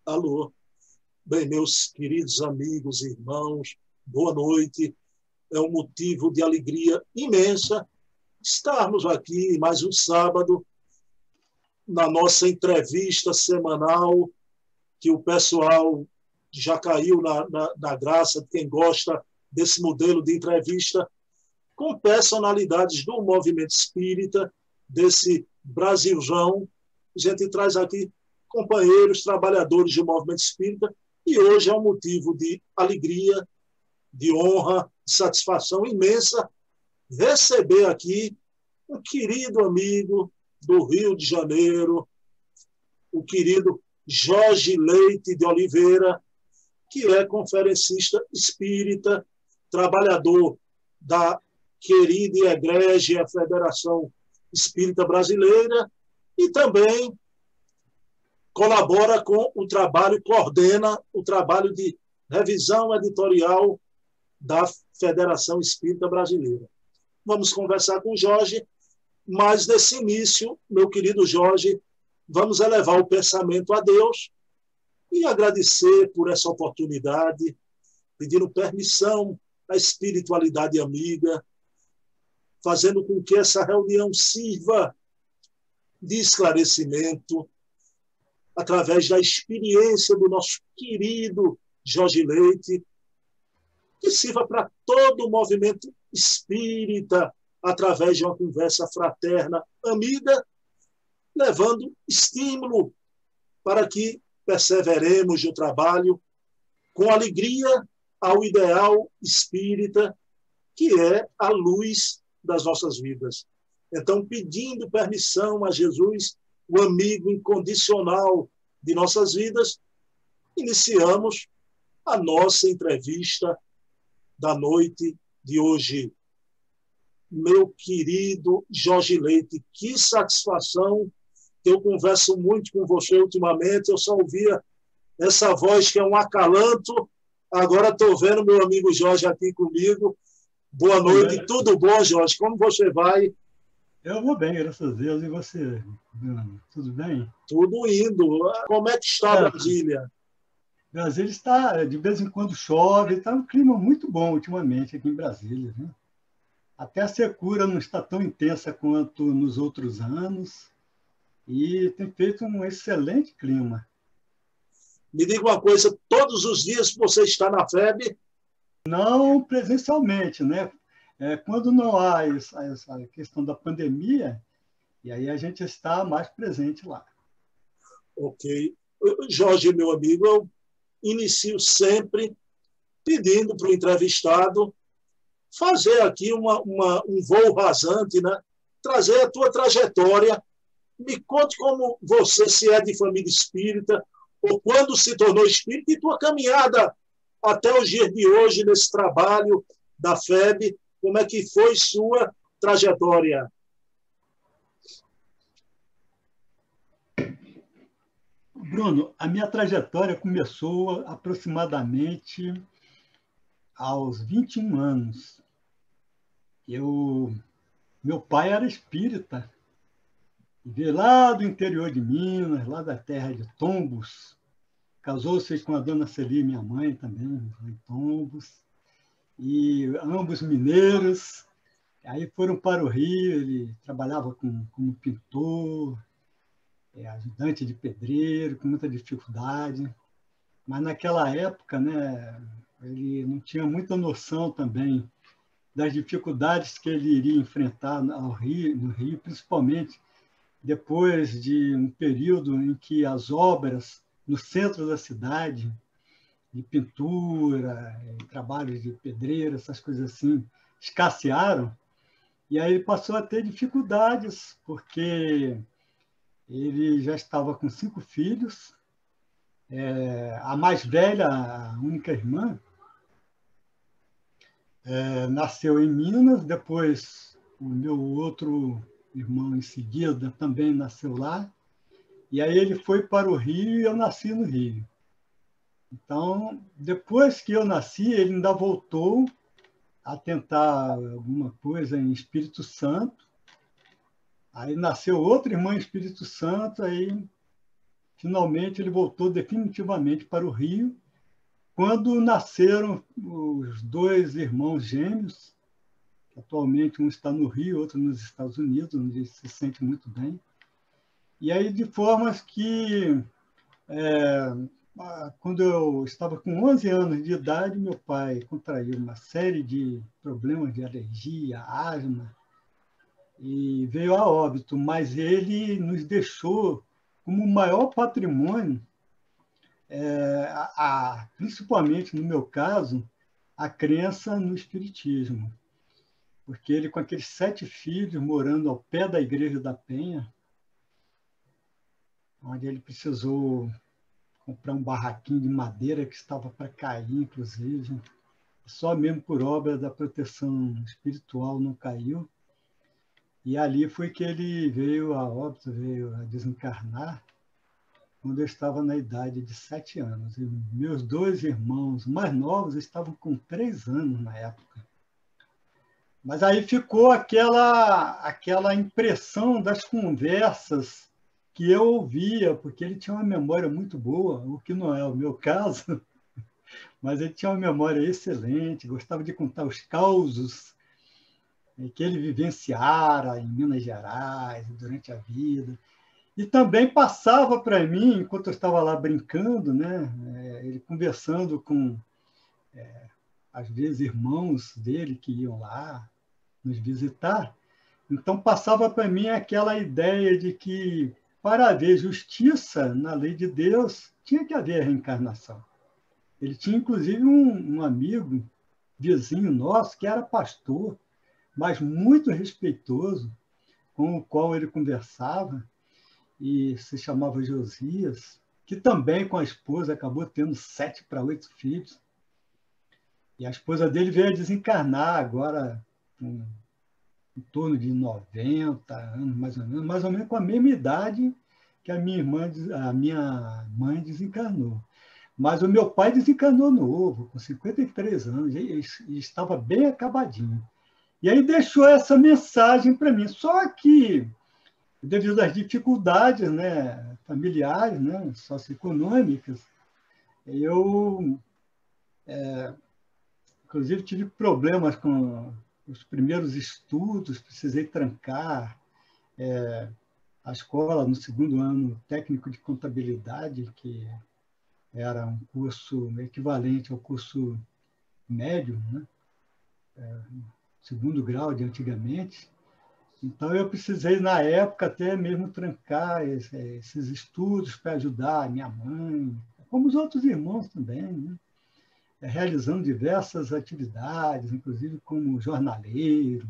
Alô. Bem, meus queridos amigos e irmãos, boa noite. É um motivo de alegria imensa estarmos aqui mais um sábado na nossa entrevista semanal, que o pessoal já caiu na graça de quem gosta desse modelo de entrevista, com personalidades do movimento espírita, desse Brasilzão. A gente traz aqui companheiros, trabalhadores do movimento espírita, e hoje é um motivo de alegria, de honra, de satisfação imensa receber aqui um querido amigo do Rio de Janeiro, o querido Jorge Leite de Oliveira, que é conferencista espírita, trabalhador da querida e egrégia Federação Espírita Brasileira e também colabora com o trabalho, coordena o trabalho de revisão editorial da Federação Espírita Brasileira. Vamos conversar com o Jorge, mas nesse início, meu querido Jorge, vamos elevar o pensamento a Deus e agradecer por essa oportunidade, pedindo permissão à espiritualidade amiga, fazendo com que essa reunião sirva de esclarecimento através da experiência do nosso querido Jorge Leite, que sirva para todo o movimento espírita, através de uma conversa fraterna, amiga, levando estímulo para que perseveremos no trabalho com alegria ao ideal espírita, que é a luz das nossas vidas. Então, pedindo permissão a Jesus, o amigo incondicional de nossas vidas, iniciamos a nossa entrevista da noite de hoje. Meu querido Jorge Leite, que satisfação. Eu converso muito com você ultimamente, eu só ouvia essa voz que é um acalanto. Agora estou vendo meu amigo Jorge aqui comigo. Boa noite, tudo bom, Jorge? Como você vai? Eu vou bem, graças a Deus. E você, Bruno? Tudo bem? Tudo indo. Como é que está Brasília? Brasília está, de vez em quando chove, está um clima muito bom ultimamente aqui em Brasília, né? Até a secura não está tão intensa quanto nos outros anos e tem feito um excelente clima. Me diga uma coisa, todos os dias você está na FEB? Não presencialmente, né? Quando não há essa questão da pandemia, e aí a gente está mais presente lá. Ok. Jorge, meu amigo, eu inicio sempre pedindo para o entrevistado fazer aqui um voo rasante, né? Trazer a tua trajetória. Me conte como você se é de família espírita, ou quando se tornou espírita, e tua caminhada até os dias de hoje nesse trabalho da FEB, como é que foi sua trajetória? Bruno, a minha trajetória começou aproximadamente aos 21 anos. Meu pai era espírita, veio lá do interior de Minas, lá da terra de Tombos. Casou-se com a dona Celi, minha mãe também, em Tombos. E ambos mineiros. Aí foram para o Rio, ele trabalhava como pintor, ajudante de pedreiro, com muita dificuldade. Mas naquela época, né, ele não tinha muita noção também das dificuldades que ele iria enfrentar no Rio, principalmente depois de um período em que as obras no centro da cidade, de pintura, trabalhos de pedreiro, essas coisas assim, escassearam. E aí ele passou a ter dificuldades, porque ele já estava com 5 filhos, a mais velha, a única irmã, nasceu em Minas, depois o meu outro irmão em seguida também nasceu lá, e aí ele foi para o Rio e eu nasci no Rio. Então, depois que eu nasci, ele ainda voltou a tentar alguma coisa em Espírito Santo, aí nasceu outra irmã em Espírito Santo, aí finalmente ele voltou definitivamente para o Rio, quando nasceram os dois irmãos gêmeos. Atualmente um está no Rio, outro nos Estados Unidos, onde se sente muito bem. E aí, de formas que, quando eu estava com 11 anos de idade, meu pai contraiu uma série de problemas de alergia, asma, e veio a óbito, mas ele nos deixou como o maior patrimônio, principalmente no meu caso, a crença no espiritismo. Porque ele, com aqueles 7 filhos, morando ao pé da Igreja da Penha, onde ele precisou comprar um barraquinho de madeira que estava para cair, inclusive, só mesmo por obra da proteção espiritual não caiu. E ali foi que ele veio a óbito, veio a desencarnar, quando eu estava na idade de 7 anos. E meus 2 irmãos mais novos estavam com 3 anos na época. Mas aí ficou aquela impressão das conversas que eu ouvia, porque ele tinha uma memória muito boa, o que não é o meu caso, mas ele tinha uma memória excelente, gostava de contar os causos que ele vivenciara em Minas Gerais, durante a vida. E também passava para mim, enquanto eu estava lá brincando, né, ele conversando com, às vezes, irmãos dele que iam lá nos visitar. Então, passava para mim aquela ideia de que, para haver justiça na lei de Deus, tinha que haver reencarnação. Ele tinha, inclusive, um amigo, vizinho nosso, que era pastor, mas muito respeitoso, com o qual ele conversava, e se chamava Josias, que também, com a esposa, acabou tendo 7 para 8 filhos. E a esposa dele veio a desencarnar agora, em torno de 90 anos, mais ou menos com a mesma idade que a minha mãe desencarnou. Mas o meu pai desencarnou novo, com 53 anos, e estava bem acabadinho. E aí deixou essa mensagem para mim. Só que, devido às dificuldades, né, familiares, né, socioeconômicas, eu, inclusive, tive problemas com os primeiros estudos, precisei trancar a escola no 2º ano técnico de contabilidade, que era um curso equivalente ao curso médio, né? 2º grau de antigamente. Então, eu precisei, na época, até mesmo trancar esses estudos para ajudar a minha mãe, como os outros irmãos também, né? Realizando diversas atividades, inclusive como jornaleiro.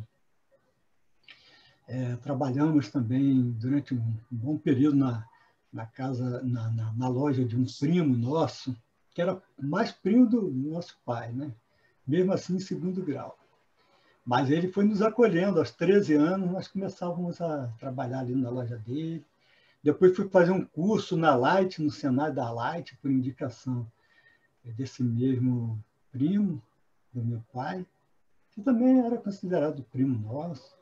Trabalhamos também durante um bom período na casa, na loja de um primo nosso, que era mais primo do nosso pai, né? Mesmo assim, em 2º grau. Mas ele foi nos acolhendo. Aos 13 anos, nós começávamos a trabalhar ali na loja dele. Depois fui fazer um curso na Light, no Senado da Light, por indicação desse mesmo primo do meu pai, que também era considerado primo nosso.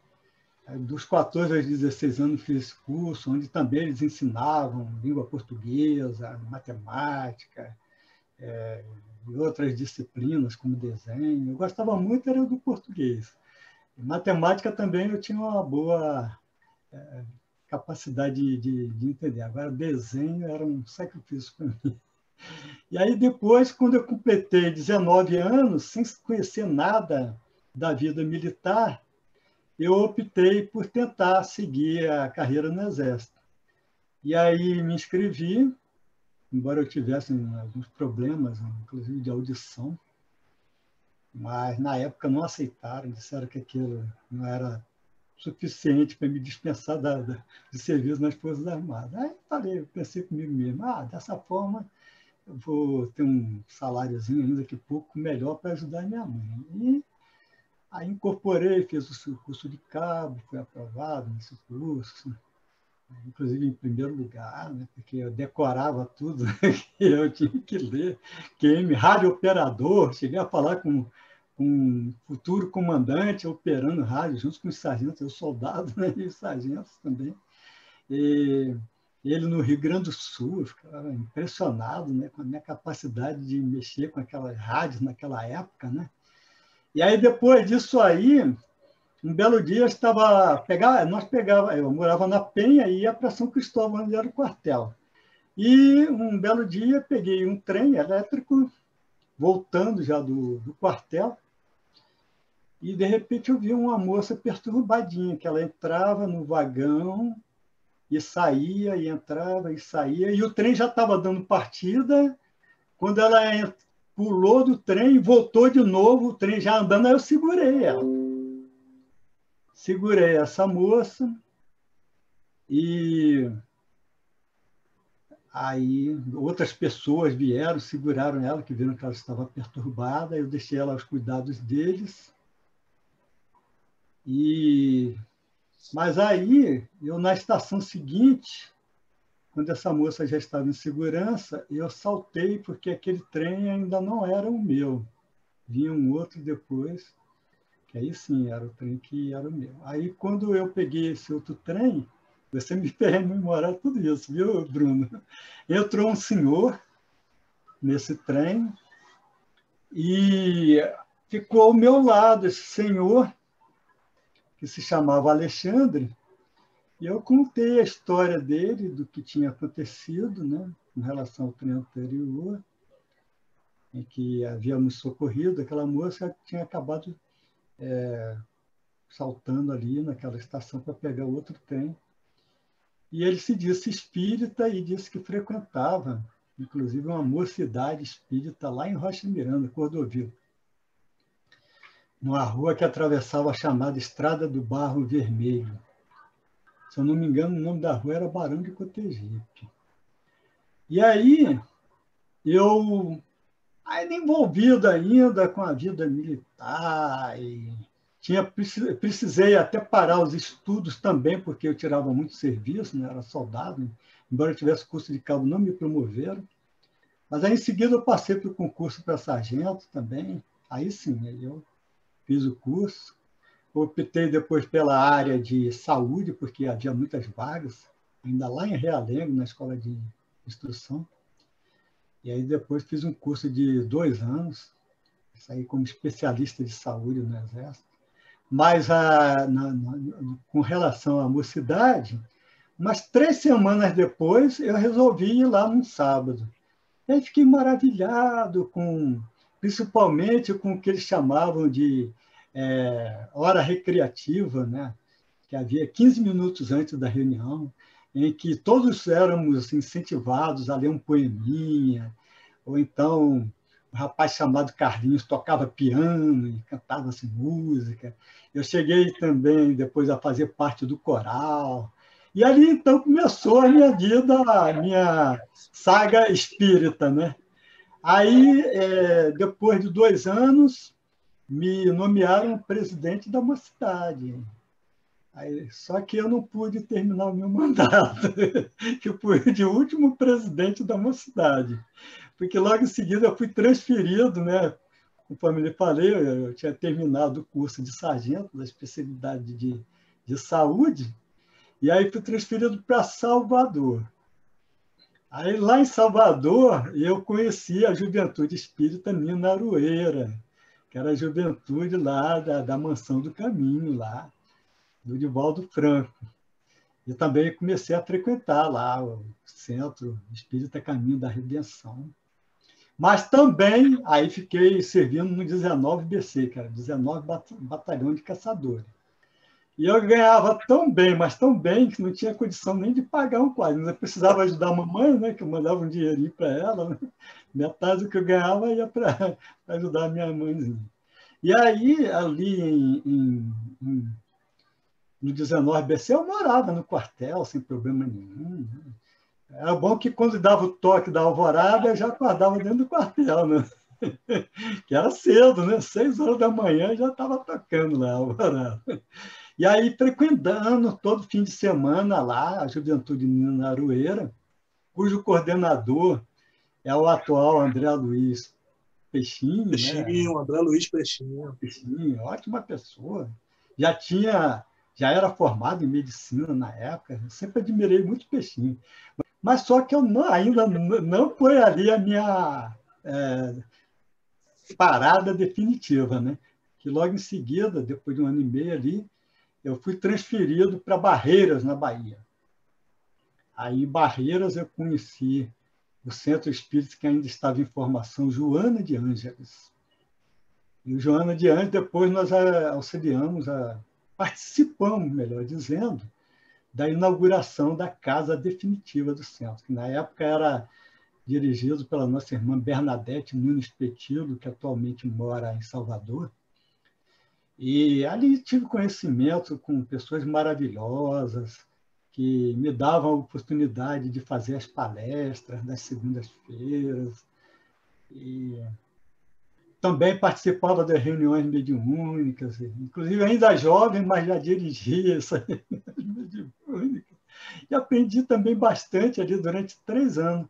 Dos 14 aos 16 anos fiz curso, onde também eles ensinavam língua portuguesa, matemática, e outras disciplinas, como desenho. Eu gostava muito era do português. Matemática também eu tinha uma boa capacidade de entender. Agora, desenho era um sacrifício para mim. E aí, depois, quando eu completei 19 anos, sem conhecer nada da vida militar, eu optei por tentar seguir a carreira no Exército. E aí me inscrevi, embora eu tivesse alguns problemas, inclusive de audição, mas na época não aceitaram, disseram que aquilo não era suficiente para me dispensar de serviço nas Forças Armadas. Aí pensei comigo mesmo, dessa forma eu vou ter um saláriozinho ainda que pouco melhor para ajudar a minha mãe. E aí incorporei, fiz o curso de cabo, fui aprovado nesse curso, inclusive em primeiro lugar, né, porque eu decorava tudo que eu tinha que ler. QM, rádio operador, cheguei a falar com um futuro comandante operando rádio, junto com os sargentos, eu soldado, né, e os sargentos também. E ele no Rio Grande do Sul. Eu ficava impressionado, né, com a minha capacidade de mexer com aquelas rádios naquela época, né? E aí, depois disso aí, um belo dia eu morava na Penha e ia para São Cristóvão, onde era o quartel. E um belo dia peguei um trem elétrico, voltando já do quartel, e de repente eu vi uma moça perturbadinha, que ela entrava no vagão e saía, e entrava e saía, e o trem já estava dando partida. Quando ela pulou do trem e voltou de novo, o trem já andando, aí eu segurei ela. Segurei essa moça e aí outras pessoas vieram, seguraram ela, que viram que ela estava perturbada, eu deixei ela aos cuidados deles. Mas aí, eu na estação seguinte, quando essa moça já estava em segurança, eu saltei, porque aquele trem ainda não era o meu. Vinha um outro depois, que aí sim, era o trem que era o meu. Aí, quando eu peguei esse outro trem, você me fez memorar tudo isso, viu, Bruno? Entrou um senhor nesse trem e ficou ao meu lado, esse senhor, que se chamava Alexandre, e eu contei a história dele, do que tinha acontecido, né, em relação ao trem anterior, em que havíamos socorrido aquela moça que tinha acabado saltando ali naquela estação para pegar outro trem. E ele se disse espírita e disse que frequentava, inclusive, uma mocidade espírita lá em Rocha Miranda, Cordovil, numa rua que atravessava a chamada Estrada do Barro Vermelho. Se eu não me engano, o nome da rua era Barão de Cotegipe. E aí, eu, ainda envolvido ainda com a vida militar, e precisei até parar os estudos também, porque eu tirava muito serviço, né? Era soldado, embora eu tivesse curso de cabo, não me promoveram. Mas aí, em seguida, eu passei para o concurso para sargento também. Aí sim, aí eu fiz o curso. Optei depois pela área de saúde, porque havia muitas vagas, ainda lá em Realengo, na escola de instrução. E aí depois fiz um curso de 2 anos, saí como especialista de saúde no Exército. Mas com relação à mocidade, umas 3 semanas depois, eu resolvi ir lá num sábado. E aí fiquei maravilhado, principalmente com o que eles chamavam de hora recreativa, né? Que havia 15 minutos antes da reunião, em que todos éramos incentivados a ler um poeminha, ou então um rapaz chamado Carlinhos tocava piano e cantava-se música. Eu cheguei também depois a fazer parte do coral. E ali, então, começou a minha vida, a minha saga espírita, né? Aí, depois de 2 anos, me nomearam presidente da mocidade. Aí, só que eu não pude terminar o meu mandato, que eu fui de último presidente da mocidade, porque logo em seguida eu fui transferido, né? Conforme eu lhe falei, eu tinha terminado o curso de sargento da especialidade de saúde, e aí fui transferido para Salvador. Aí lá em Salvador eu conheci a Juventude Espírita Nina Aroeira, que era a juventude lá da Mansão do Caminho, lá, do Divaldo Franco. E também comecei a frequentar lá o Centro Espírita Caminho da Redenção. Mas também aí fiquei servindo no 19BC, que era 19 Batalhão de Caçadores. E eu ganhava tão bem, mas tão bem, que não tinha condição nem de pagar um quadro. Eu precisava ajudar a mamãe, né, que eu mandava um dinheirinho para ela. Né? Metade do que eu ganhava ia para ajudar a minha mãezinha. E aí, ali no 19BC, eu morava no quartel, sem problema nenhum. Né? Era bom que quando dava o toque da alvorada, eu já acordava dentro do quartel, né? Que era cedo, né? 6 horas da manhã já estava tocando lá a alvorada. E aí, frequentando todo fim de semana lá, a Juventude Nina Aroeira, cujo coordenador é o atual André Luiz Peixinho, Peixinho, né? André Luiz Peixinho. Peixinho, ótima pessoa. Já tinha já era formado em medicina na época, eu sempre admirei muito Peixinho. Mas só que eu ainda não foi ali a minha parada definitiva, né? Que logo em seguida, depois de 1 ano e meio ali, eu fui transferido para Barreiras, na Bahia. Aí, em Barreiras, eu conheci o Centro Espírita, que ainda estava em formação, Joana de Ângeles. E o Joana de Ângeles, depois nós auxiliamos, participamos, melhor dizendo, da inauguração da casa definitiva do centro, que na época era dirigido pela nossa irmã Bernadette Nunes Petillo, que atualmente mora em Salvador. E ali tive conhecimento com pessoas maravilhosas, que me davam a oportunidade de fazer as palestras das segundas-feiras. E também participava das reuniões mediúnicas, inclusive ainda jovem, mas já dirigia essas reuniões mediúnicas. E aprendi também bastante ali durante 3 anos,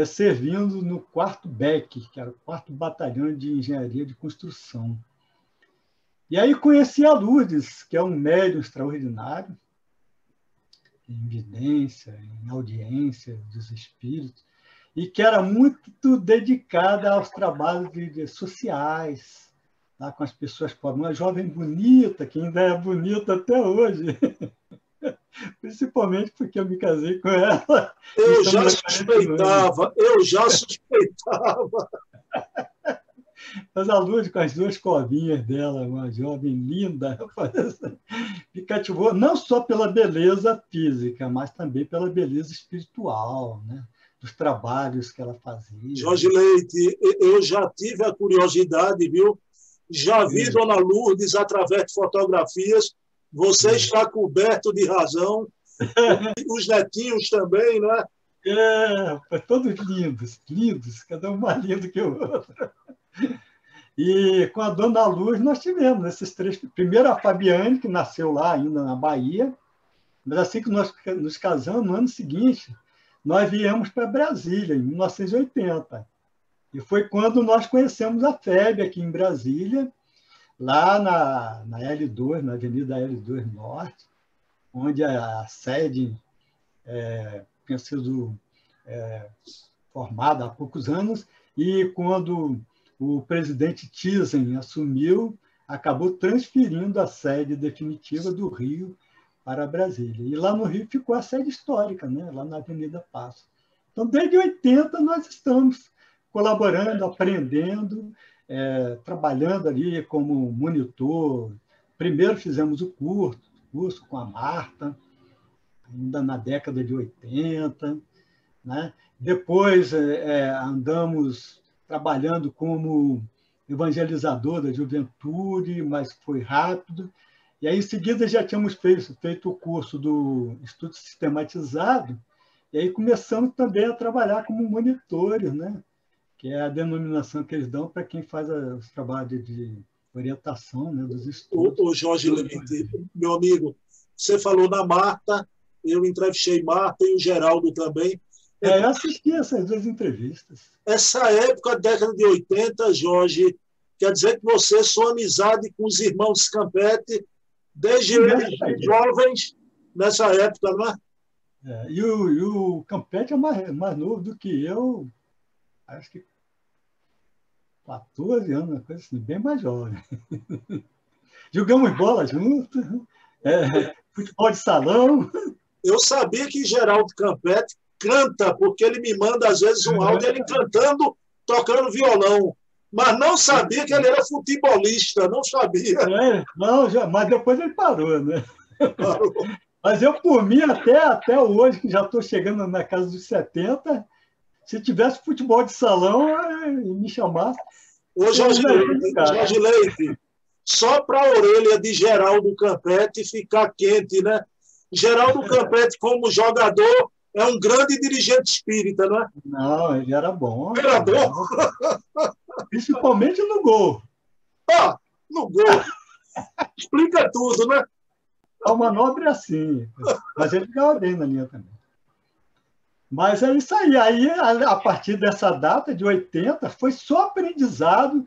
servindo no 4º BEC, que era o 4º Batalhão de Engenharia de Construção. E aí conheci a Lourdes, que é um médium extraordinário, em vidência, em audiência dos espíritos, e que era muito dedicada aos trabalhos sociais, tá, com as pessoas pobres. Uma jovem bonita, que ainda é bonita até hoje, principalmente porque eu me casei com ela. Eu já suspeitava. Mas a Lourdes, com as 2 covinhas dela, uma jovem linda, me cativou não só pela beleza física, mas também pela beleza espiritual, né? Dos trabalhos que ela fazia. Jorge Leite, eu já tive a curiosidade, viu? Já vi Dona Lourdes através de fotografias. Você está coberto de razão. Os netinhos também, né? Todos lindos, lindos, cada um mais lindo que o outro. E com a Dona Luz nós tivemos esses 3. Primeiro a Fabiane, que nasceu lá ainda na Bahia, mas assim que nós nos casamos, no ano seguinte, nós viemos para Brasília, em 1980. E foi quando nós conhecemos a FEB aqui em Brasília, lá na L2, na Avenida L2 Norte, onde a sede tinha sido formada há poucos anos, e quando o presidente Thyssen assumiu, acabou transferindo a sede definitiva do Rio para Brasília. E lá no Rio ficou a sede histórica, né? Lá na Avenida Passo. Então, desde 80, nós estamos colaborando, aprendendo, trabalhando ali como monitor. Primeiro fizemos o curso com a Marta, ainda na década de 80, né? Depois andamos trabalhando como evangelizador da juventude, mas foi rápido. E aí, em seguida, já tínhamos feito o curso do estudo sistematizado, e aí começamos também a trabalhar como monitores, né? Que é a denominação que eles dão para quem faz os trabalhos de orientação, né, dos estudos. O Jorge Leite, meu amigo, você falou na Marta, eu entrevistei Marta e o Geraldo também. Eu assisti essas 2 entrevistas. Essa época, década de 80, Jorge, quer dizer que você, sua amizade com os irmãos Campete, desde eles jovens, nessa época, não é? E o Campete é mais novo do que eu, acho que 14 anos, uma coisa assim, bem mais jovem. Jogamos bola juntos, futebol de salão. Eu sabia que Geraldo Campete canta, porque ele me manda, às vezes, um áudio, ele cantando, tocando violão. Mas não sabia que ele era futebolista, não sabia. Mas depois ele parou, né? Parou. Mas eu, por mim, até hoje, que já estou chegando na casa dos 70, se tivesse futebol de salão, me chamasse. Ô, Jorge Leite, só para a orelha de Geraldo Campete ficar quente, né? Geraldo Campete, como jogador, é um grande dirigente espírita, não é? Não, ele era bom. Era bom? Principalmente no gol. No gol. Explica tudo, né? Alma Nobre é assim. Mas ele ficava bem na linha também. Mas é isso aí. Aí, a partir dessa data, de 80, foi só aprendizado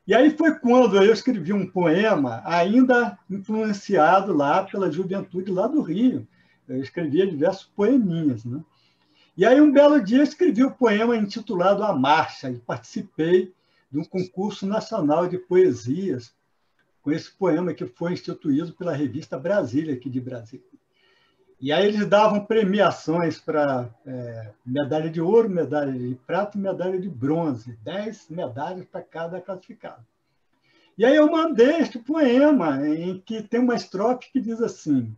E aí foi quando eu escrevi um poema, ainda influenciado lá pela juventude lá do Rio. Eu escrevia diversos poeminhas, né? E aí, um belo dia, escrevi o poema intitulado A Marcha, e participei de um concurso nacional de poesias, com esse poema que foi instituído pela revista Brasília, aqui de Brasília. E aí eles davam premiações para medalha de ouro, medalha de prata e medalha de bronze, 10 medalhas para cada classificado. E aí eu mandei este poema, em que tem uma estrofe que diz assim: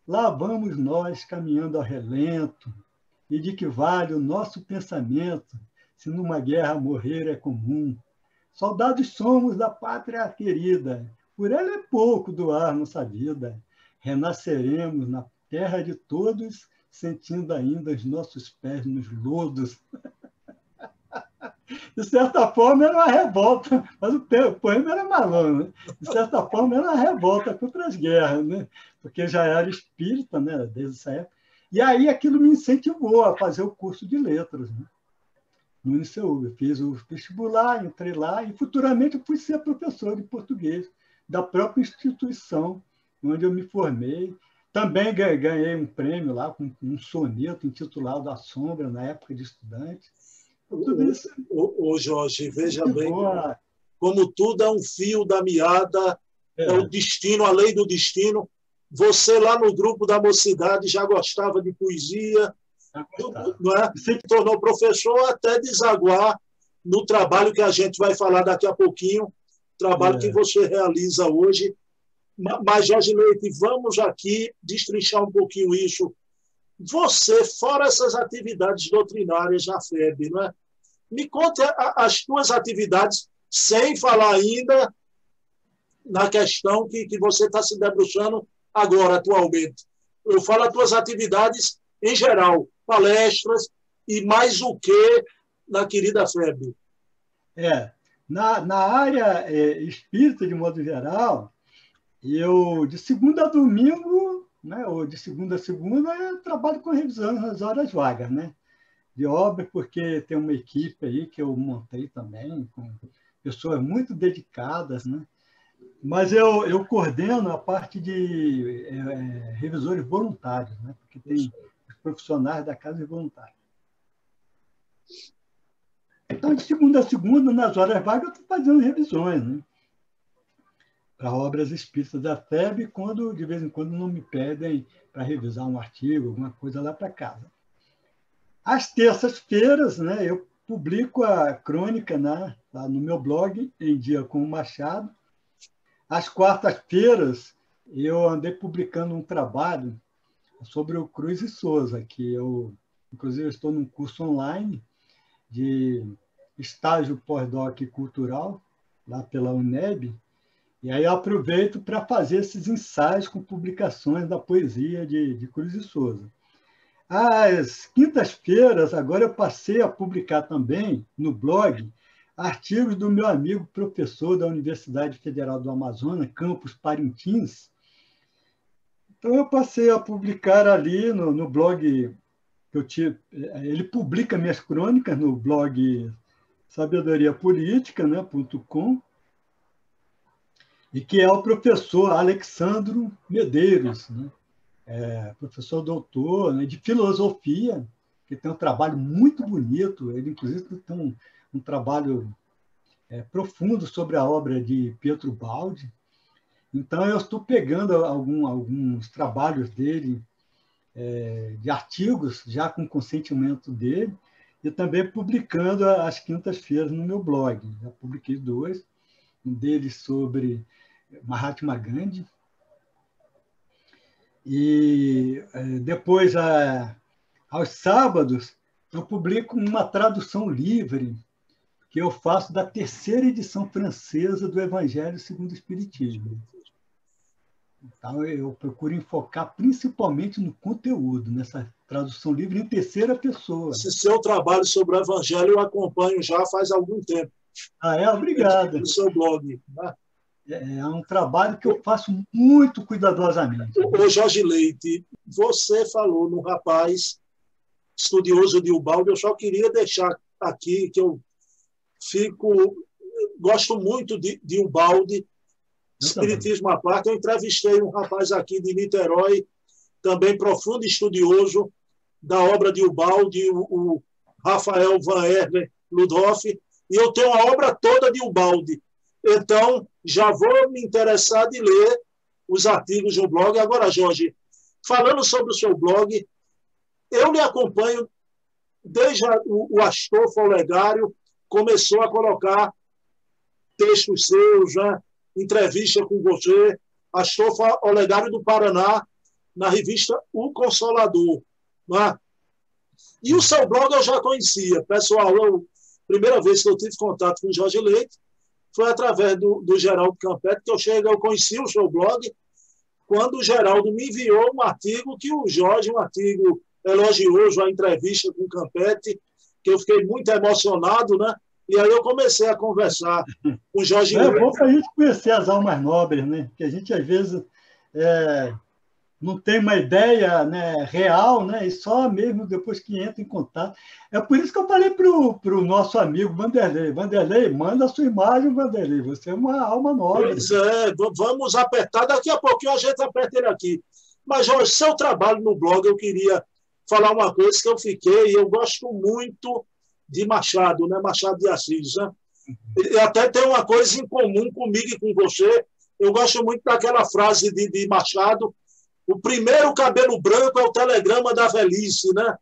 lá vamos nós caminhando ao relento, e de que vale o nosso pensamento, se numa guerra morrer é comum? Soldados somos da pátria querida, por ela é pouco doar nossa vida. Renasceremos na terra de todos, sentindo ainda os nossos pés nos lodos. De certa forma, era uma revolta, mas o poema era malandro, né? De certa forma, era uma revolta contra as guerras, né? Porque já era espírita, né? Desde essa época. E aí aquilo me incentivou a fazer o curso de letras, né? No INSEU. Eu fiz o vestibular, entrei lá e futuramente eu fui ser professor de português da própria instituição onde eu me formei. Também ganhei um prêmio lá com um soneto intitulado A Sombra, na época de estudante. Tudo isso. Ô, Jorge, veja bem como tudo é um fio da meada, é o destino, a lei do destino. Você lá no grupo da mocidade já gostava de poesia, não é? Se tornou professor até desaguar no trabalho que a gente vai falar daqui a pouquinho, trabalho que você realiza hoje. Mas, Jorge Leite, vamos aqui destrinchar um pouquinho isso. Você, fora essas atividades doutrinárias na FEB, não é? Me conte as tuas atividades, sem falar ainda na questão que você está se debruçando agora, atualmente. Eu falo as tuas atividades em geral, palestras e mais o que na querida FEB. Na área espírita, de modo geral, eu, de segunda a domingo, né, ou de segunda a segunda, eu trabalho com revisão nas horas vagas, né? De obra, porque tem uma equipe aí que eu montei também, com pessoas muito dedicadas, né? Mas eu coordeno a parte de revisores voluntários, né? Porque tem os profissionais da casa e voluntários. Então, de segunda a segunda, nas horas vagas, eu estou fazendo revisões, né? Para obras espíritas da FEB, quando, de vez em quando, não me pedem para revisar um artigo, alguma coisa lá para casa. Às terças-feiras, né, eu publico a crônica lá no meu blog, Em Dia com o Machado. Às quartas-feiras, eu andei publicando um trabalho sobre o Cruz e Souza, que eu, inclusive, estou num curso online de estágio pós-doc cultural, lá pela UNEB, e aí eu aproveito para fazer esses ensaios com publicações da poesia de Cruz e Souza. Às quintas-feiras, agora eu passei a publicar também no blog artigos do meu amigo professor da Universidade Federal do Amazonas, campus Parintins. Então, eu passei a publicar ali no blog que eu tive. Ele publica minhas crônicas no blog sabedoriapolitica.com, e que é o professor Alexandro Medeiros, né? Professor doutor, né, de filosofia, que tem um trabalho muito bonito. Ele, inclusive, tem um trabalho profundo sobre a obra de Pietro Baldi. Então, eu estou pegando alguns trabalhos dele, de artigos, já com consentimento dele, e também publicando às quintas-feiras no meu blog. Já publiquei 2, um deles sobre Mahatma Gandhi, e depois, aos sábados, eu publico uma tradução livre que eu faço da 3ª edição francesa do Evangelho segundo o Espiritismo. Então, eu procuro enfocar principalmente no conteúdo, nessa tradução livre em terceira pessoa. Esse seu trabalho sobre o Evangelho eu acompanho já faz algum tempo. Obrigado. No seu blog, né? É um trabalho que eu faço muito cuidadosamente. Ô, Jorge Leite, você falou num rapaz estudioso de Ubaldi. Eu só queria deixar aqui que eu fico gosto muito de Ubaldi, espiritismo à parte. Eu entrevistei um rapaz aqui de Niterói, também profundo estudioso da obra de Ubaldi, o Rafael Van Herler Ludhoff, e eu tenho a obra toda de Ubaldi. Então, já vou me interessar de ler os artigos do blog. Agora, Jorge, falando sobre o seu blog, eu lhe acompanho desde o Astolfo Olegário começou a colocar textos seus, né? Entrevista com você, Astolfo Olegário do Paraná, na revista O Consolador. Né? E o seu blog eu já conhecia. Pessoal, primeira vez que eu tive contato com o Jorge Leite foi através do Geraldo Campete, que eu conheci o seu blog, quando o Geraldo me enviou um artigo que o Jorge, um artigo elogioso, a entrevista com o Campete, que eu fiquei muito emocionado, né? E aí eu comecei a conversar com o Jorge Leite. É bom para a gente conhecer as almas nobres, né? Que a gente, às vezes, não tem uma ideia, né, real, né? E só mesmo depois que entra em contato. É por isso que eu falei para o nosso amigo Vanderlei. Vanderlei, manda a sua imagem, Vanderlei. Você é uma alma nobre. Pois é, vamos apertar. Daqui a pouquinho a gente aperta ele aqui. Mas, Jorge, seu trabalho no blog, eu queria falar uma coisa que eu gosto muito de Machado, né? Machado de Assis, né? E até tem uma coisa em comum comigo e com você. Eu gosto muito daquela frase de Machado: o primeiro cabelo branco é o telegrama da velhice, né?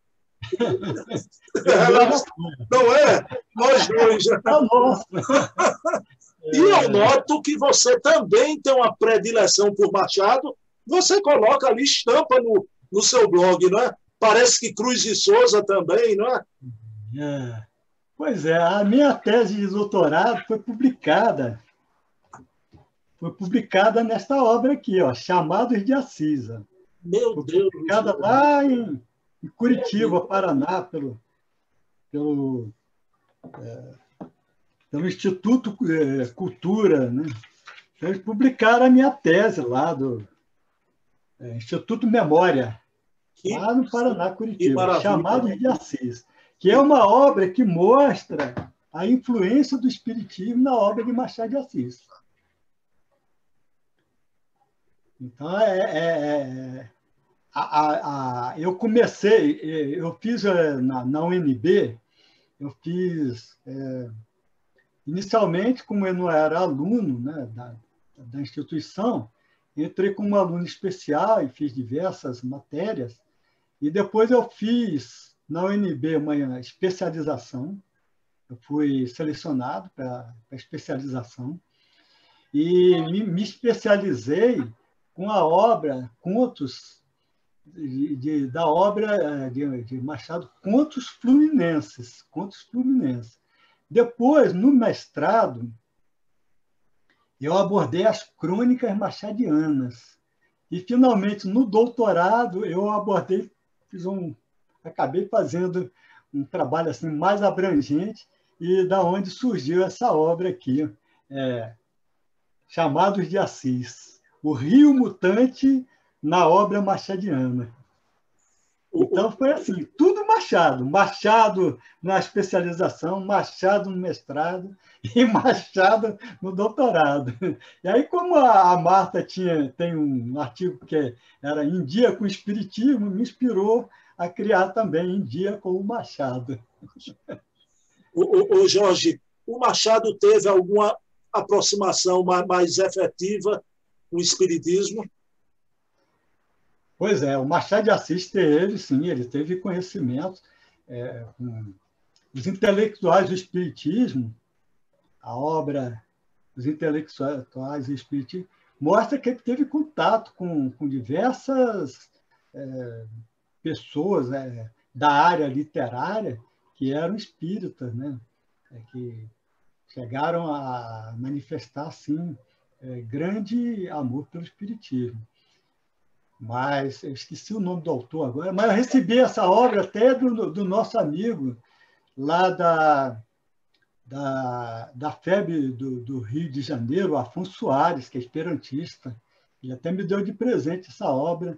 Não é? Nós dois. E eu noto que você também tem uma predileção por Machado. Você coloca ali, estampa no seu blog, né? Parece que Cruz de Souza também, não é? Pois é, a minha tese de doutorado foi publicada nesta obra aqui, ó, Chamados de Assis. Meu Deus! Publicada lá em Curitiba, Paraná, pelo Instituto Cultura, né? Então, eles publicaram a minha tese lá do Instituto Memória, lá no Paraná, Curitiba, Chamados de Assis, que é uma obra que mostra a influência do Espiritismo na obra de Machado de Assis. Então, eu comecei, eu fiz na UNB, eu fiz, inicialmente, como eu não era aluno, né, da instituição, entrei como aluno especial e fiz diversas matérias, e depois eu fiz na UNB uma especialização, eu fui selecionado para especialização, e me especializei com a obra, contos, da obra de Machado, Contos Fluminenses. Depois, no mestrado, eu abordei as crônicas machadianas. E, finalmente, no doutorado, eu acabei fazendo um trabalho assim, mais abrangente, e da onde surgiu essa obra aqui, Chamados de Assis, o Rio Mutante na obra machadiana. Então, foi assim, tudo Machado. Machado na especialização, Machado no mestrado e Machado no doutorado. E aí, como a Marta tem um artigo que era Em Dia com o Espiritismo, me inspirou a criar também Em Dia com o Machado. O Jorge, o Machado teve alguma aproximação mais efetiva com o Espiritismo? Pois é, o Machado de Assis sim, ele teve conhecimento com os intelectuais do Espiritismo, a obra dos intelectuais do Espiritismo, mostra que ele teve contato com diversas pessoas da área literária que eram espíritas, né? Que chegaram a manifestar, assim, grande amor pelo Espiritismo. Mas eu esqueci o nome do autor agora, mas eu recebi essa obra até do nosso amigo lá da FEB do Rio de Janeiro, Afonso Soares, que é esperantista. Ele até me deu de presente essa obra.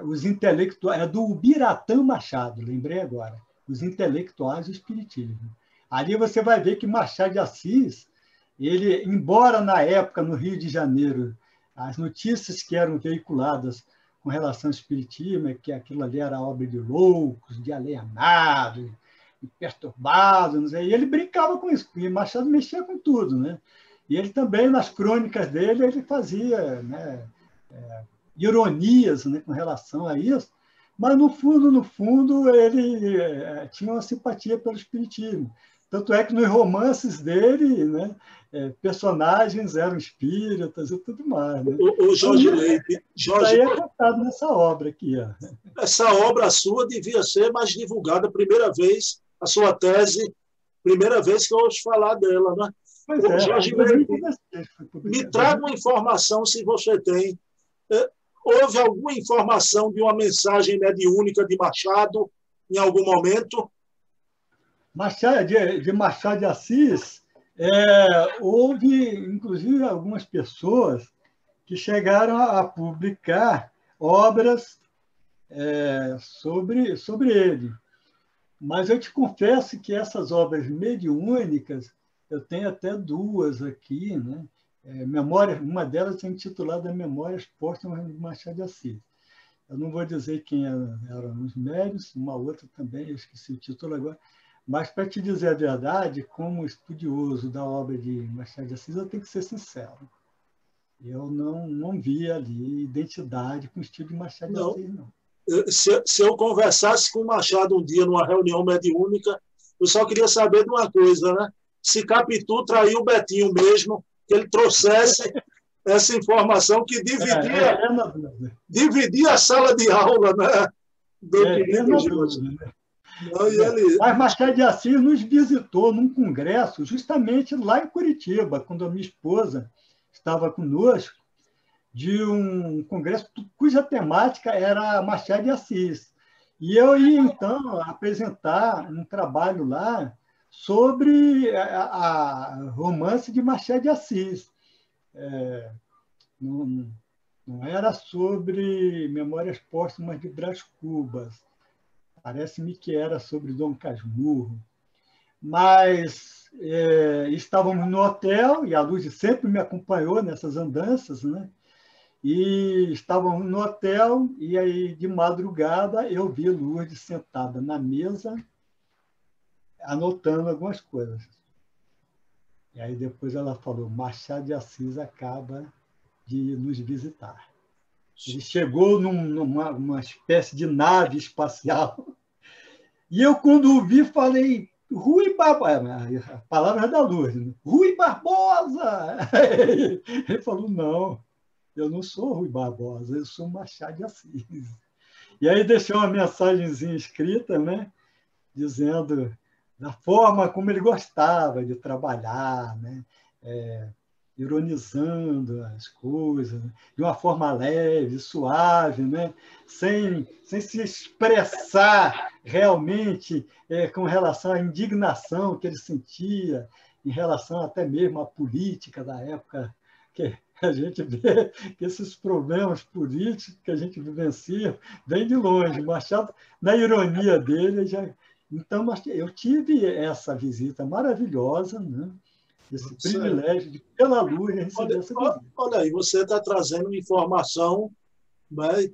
Os intelectuais, do Ubiratã Machado, lembrei agora, Os Intelectuais do Espiritismo. Ali você vai ver que Machado de Assis, ele, embora na época, no Rio de Janeiro, as notícias que eram veiculadas com relação ao espiritismo, que aquilo ali era obra de loucos, de alienados, de perturbados, e ele brincava com isso, e Machado mexia com tudo, né? E ele também, nas crônicas dele, ele fazia, né, ironias, né, com relação a isso, mas, no fundo, ele tinha uma simpatia pelo espiritismo. Tanto é que nos romances dele, né, personagens eram espíritas e tudo mais. Né? O Jorge Leite. Isso aí é contado nessa obra aqui. Ó. Essa obra sua devia ser mais divulgada. Primeira vez, a sua tese, primeira vez que eu ouço falar dela. Né? Pois é, Jorge Leite, me traga uma informação, se você tem. Houve alguma informação de uma mensagem mediúnica de Machado em algum momento? De Machado de Assis, houve, inclusive, algumas pessoas que chegaram a publicar obras sobre ele. Mas eu te confesso que essas obras mediúnicas, eu tenho até duas aqui, né? Uma delas é intitulada Memórias Póstumas de Machado de Assis. Eu não vou dizer quem eram os médiuns, uma outra também, eu esqueci o título agora. Mas, para te dizer a verdade, como estudioso da obra de Machado de Assis, eu tenho que ser sincero. Eu não vi ali identidade com o estilo de Machado de Assis, não. Se eu conversasse com o Machado um dia numa reunião mediúnica, eu só queria saber de uma coisa, né? Se Capitu traiu o Betinho mesmo, que ele trouxesse essa informação que dividia a sala de aula, né? Mas Machado de Assis nos visitou num congresso, justamente lá em Curitiba, quando a minha esposa estava conosco, de um congresso cuja temática era Machado de Assis. E eu ia, então, apresentar um trabalho lá sobre a romance de Machado de Assis. Não era sobre Memórias Póstumas de Brás Cubas. Parece-me que era sobre Dom Casmurro. Mas estávamos no hotel, e a Luz sempre me acompanhou nessas andanças, né? E estávamos no hotel, e aí, de madrugada, eu vi Lourdes sentada na mesa, anotando algumas coisas. E aí depois ela falou, Machado de Assis acaba de nos visitar. Ele chegou numa espécie de nave espacial. E eu, quando o vi, falei, Rui Barbosa, a palavra é da Lourdes, né? Rui Barbosa! Ele falou, não, eu não sou Rui Barbosa, eu sou Machado de Assis. E aí deixou uma mensagenzinha escrita, né, dizendo da forma como ele gostava de trabalhar, né, ironizando as coisas, né, de uma forma leve, suave, né, sem se expressar realmente com relação à indignação que ele sentia, em relação até mesmo à política da época, que a gente vê que esses problemas políticos que a gente vivencia vêm de longe. Machado, na ironia dele, então eu tive essa visita maravilhosa, né? Esse privilégio de, pela luz, receber essa visita. Olha aí, você está trazendo informação, né,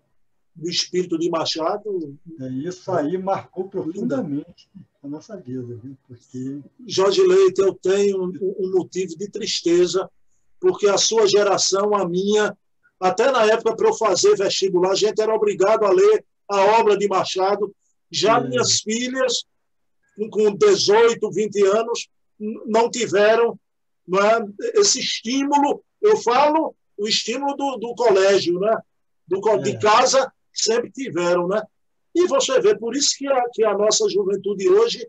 do espírito de Machado. Isso aí marcou profundamente a nossa vida, viu? Porque... Jorge Leite, eu tenho um motivo de tristeza, porque a sua geração, a minha, até na época para eu fazer vestibular, a gente era obrigado a ler a obra de Machado. Já minhas filhas, com 18, 20 anos, não tiveram, não é, esse estímulo. Eu falo o estímulo do colégio, né? De casa, sempre tiveram. Né? E você vê, por isso que a nossa juventude hoje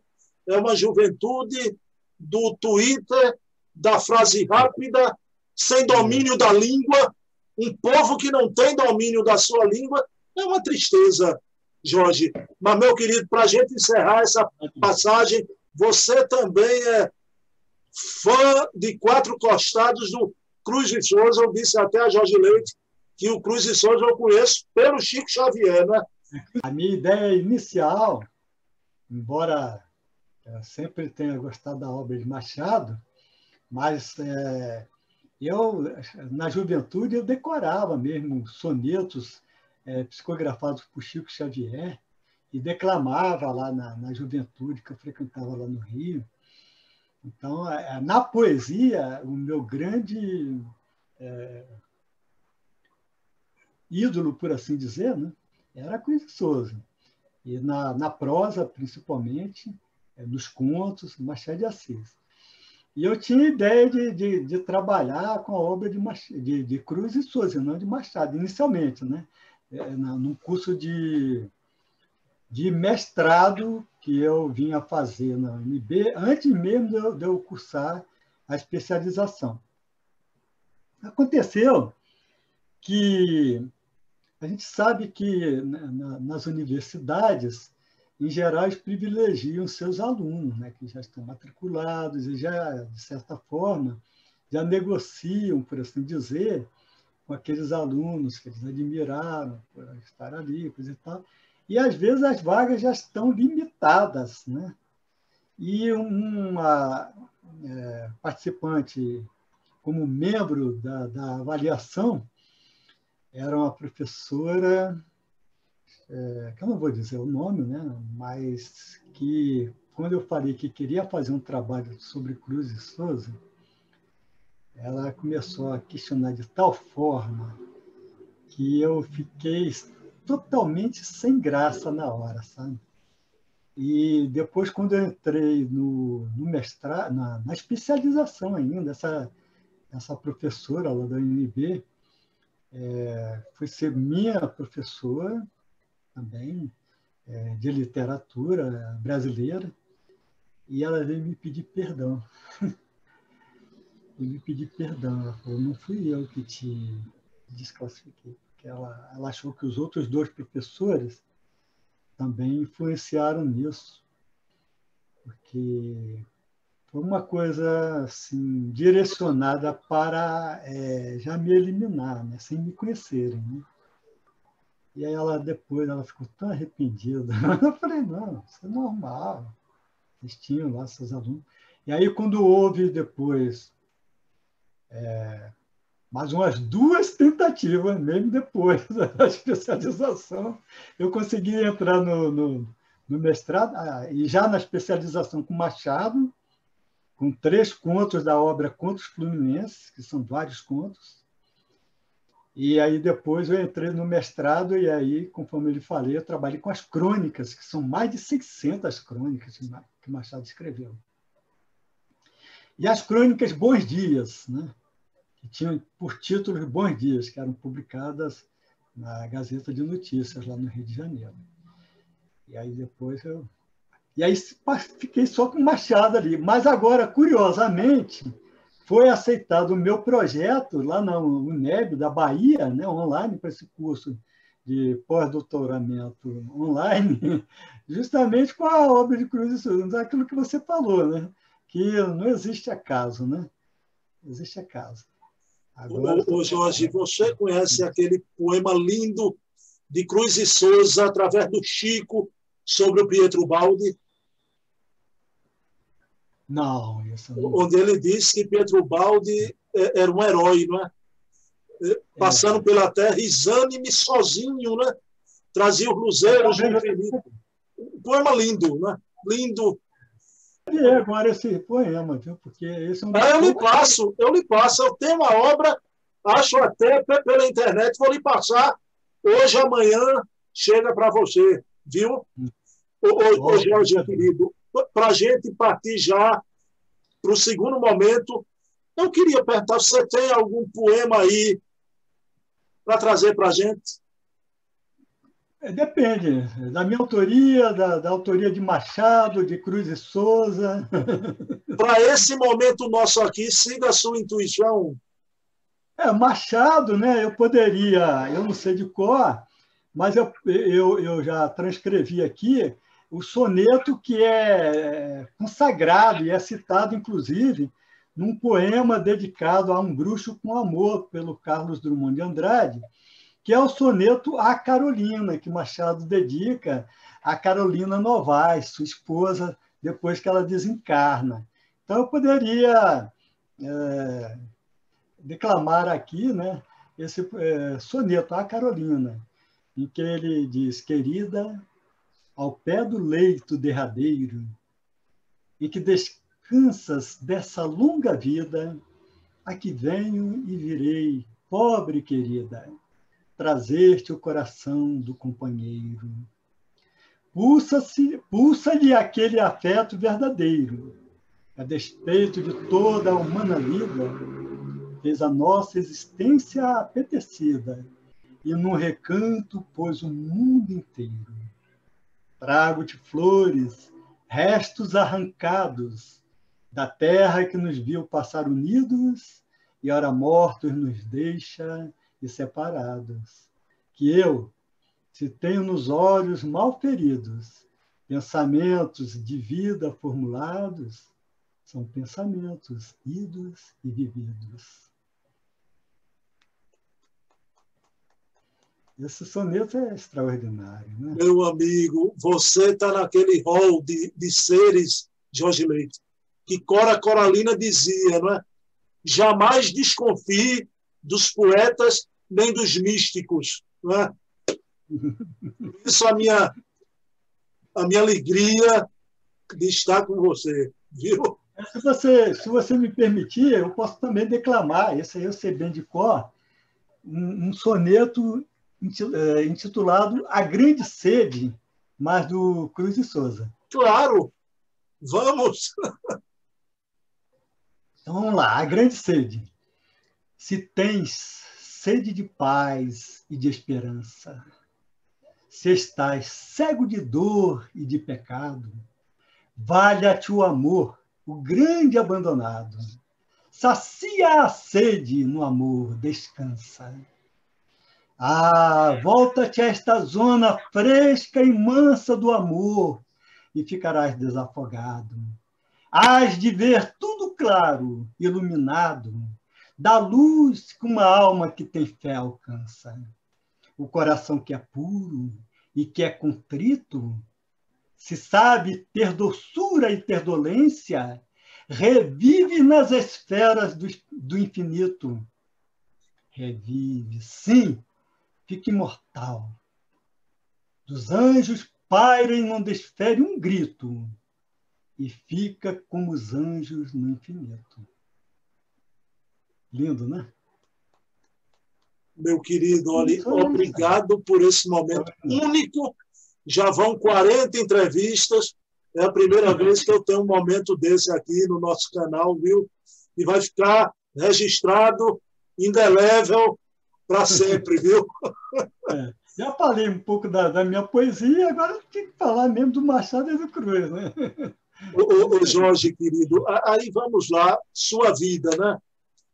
é uma juventude do Twitter, da frase rápida, sem domínio da língua, um povo que não tem domínio da sua língua. É uma tristeza, Jorge. Mas, meu querido, para a gente encerrar essa passagem, você também é fã de Quatro Costados do Cruz de Souza. Eu disse até a Jorge Leite que o Cruz de Souza eu conheço pelo Chico Xavier, né? A minha ideia inicial, embora Eu sempre tenho gostado da obra de Machado, mas eu, na juventude, eu decorava mesmo sonetos psicografados por Chico Xavier e declamava lá na juventude, que eu frequentava lá no Rio. Então, na poesia, o meu grande ídolo, por assim dizer, né, era Cruz de Souza. E na prosa, principalmente, nos contos, Machado de Assis. E eu tinha ideia de trabalhar com a obra de Cruz e Souza, não de Machado, inicialmente, né? Num curso de mestrado que eu vinha fazer na UNB, antes mesmo de eu cursar a especialização. Aconteceu que a gente sabe que nas universidades, em geral, eles privilegiam seus alunos, né, que já estão matriculados e já, de certa forma, já negociam, por assim dizer, com aqueles alunos que eles admiraram por estar ali, coisa e tal. E, às vezes, as vagas já estão limitadas, né? E uma participante, como membro da avaliação, era uma professora, que eu não vou dizer o nome, né? Mas que, quando eu falei que queria fazer um trabalho sobre Cruz e Souza, ela começou a questionar de tal forma que eu fiquei totalmente sem graça na hora, sabe? E depois, quando eu entrei no mestrado, na especialização ainda, essa professora lá da UNB foi ser minha professora também, de literatura brasileira, e ela veio me pedir perdão. Me pedir perdão. Ela falou, não fui eu que te desclassifiquei, porque ela achou que os outros dois professores também influenciaram nisso, porque foi uma coisa assim, direcionada para já me eliminar, né, sem me conhecerem. Né? E aí depois ela ficou tão arrependida. Eu falei, não, isso é normal. Eles tinham lá seus alunos. E aí, quando houve depois mais umas 2 tentativas, mesmo depois da especialização, eu consegui entrar no mestrado, e já na especialização com Machado, com 3 contos da obra Contos Fluminenses, que são vários contos. E aí depois eu entrei no mestrado, e aí, conforme ele falei, eu trabalhei com as crônicas, que são mais de 600 crônicas que Machado escreveu. E as crônicas Bons Dias, né? Que tinham por título Bons Dias, que eram publicadas na Gazeta de Notícias, lá no Rio de Janeiro. E aí depois E aí fiquei só com Machado ali. Mas agora, curiosamente, foi aceitado o meu projeto lá na UNEB, da Bahia, né, online, para esse curso de pós-doutoramento online, justamente com a obra de Cruz e Souza, aquilo que você falou, né? Que não existe acaso, né? Não existe acaso. Agora, Jorge, você conhece aquele poema lindo de Cruz e Souza, através do Chico, sobre o Pietro Baldi? Não, isso não. Onde ele diz que Pietro Baldi era um herói, não é? Passando pela terra, exânime, sozinho, né? Trazia os luzeiros do infinito. Um poema lindo, né? Lindo. Agora esse poema, viu? Porque esse é um... Eu lhe passo. Eu tenho uma obra, acho até pela internet, vou lhe passar hoje, amanhã, chega para você, viu? Ô, Jorge, querido, para a gente partir já para o segundo momento, eu queria perguntar se você tem algum poema aí para trazer para a gente. Depende da minha autoria, da autoria de Machado, de Cruz e Souza. Para esse momento nosso aqui, siga a sua intuição. Machado, né? Eu poderia, eu não sei de cor, mas eu já transcrevi aqui o soneto que é consagrado e é citado, inclusive, num poema dedicado a um bruxo com amor, pelo Carlos Drummond de Andrade, que é o soneto A Carolina, que Machado dedica a Carolina Novaes, sua esposa, depois que ela desencarna. Então, eu poderia declamar aqui, né, esse soneto à Carolina, em que ele diz: querida, ao pé do leito derradeiro, em que descansas dessa longa vida, aqui venho e virei, pobre querida, trazer-te o coração do companheiro. Pulsa-lhe aquele afeto verdadeiro, a despeito de toda a humana vida, fez a nossa existência apetecida, e num recanto pôs o mundo inteiro. Trago-te flores, restos arrancados da terra que nos viu passar unidos e ora mortos nos deixa e separados. Que eu, se tenho nos olhos mal feridos pensamentos de vida formulados, são pensamentos idos e vividos. Esse soneto é extraordinário, né? Meu amigo, você está naquele rol de seres, Jorge Leite, que Cora Coralina dizia, não é? Jamais desconfie dos poetas nem dos místicos. Não é? Por isso a minha alegria de estar com você, viu? Se você me permitir, eu posso também declamar, esse aí eu sei bem de cor, um soneto intitulado A Grande Sede, mas do Cruz de Souza. Claro, vamos! Então vamos lá, A Grande Sede. Se tens sede de paz e de esperança, se estás cego de dor e de pecado, valha-te o amor, o grande abandonado. Sacia a sede no amor, descansa. Ah, volta-te a esta zona fresca e mansa do amor e ficarás desafogado. Hás de ver tudo claro, iluminado, da luz que uma alma que tem fé alcança. O coração que é puro e que é contrito, se sabe ter doçura e ter dolência, revive nas esferas do infinito. Revive, sim, fica imortal. Dos anjos paira e não desfere um grito, e fica como os anjos no infinito. Lindo, né? Meu querido, olha, obrigado por esse momento único. Já vão 40 entrevistas. É a primeira vez que eu tenho um momento desse aqui no nosso canal, viu? E vai ficar registrado, indelével, para sempre, viu? Já falei um pouco da minha poesia, agora eu tenho que falar mesmo do Machado e do Cruz, né? Ô, Jorge, querido, aí vamos lá, sua vida, né?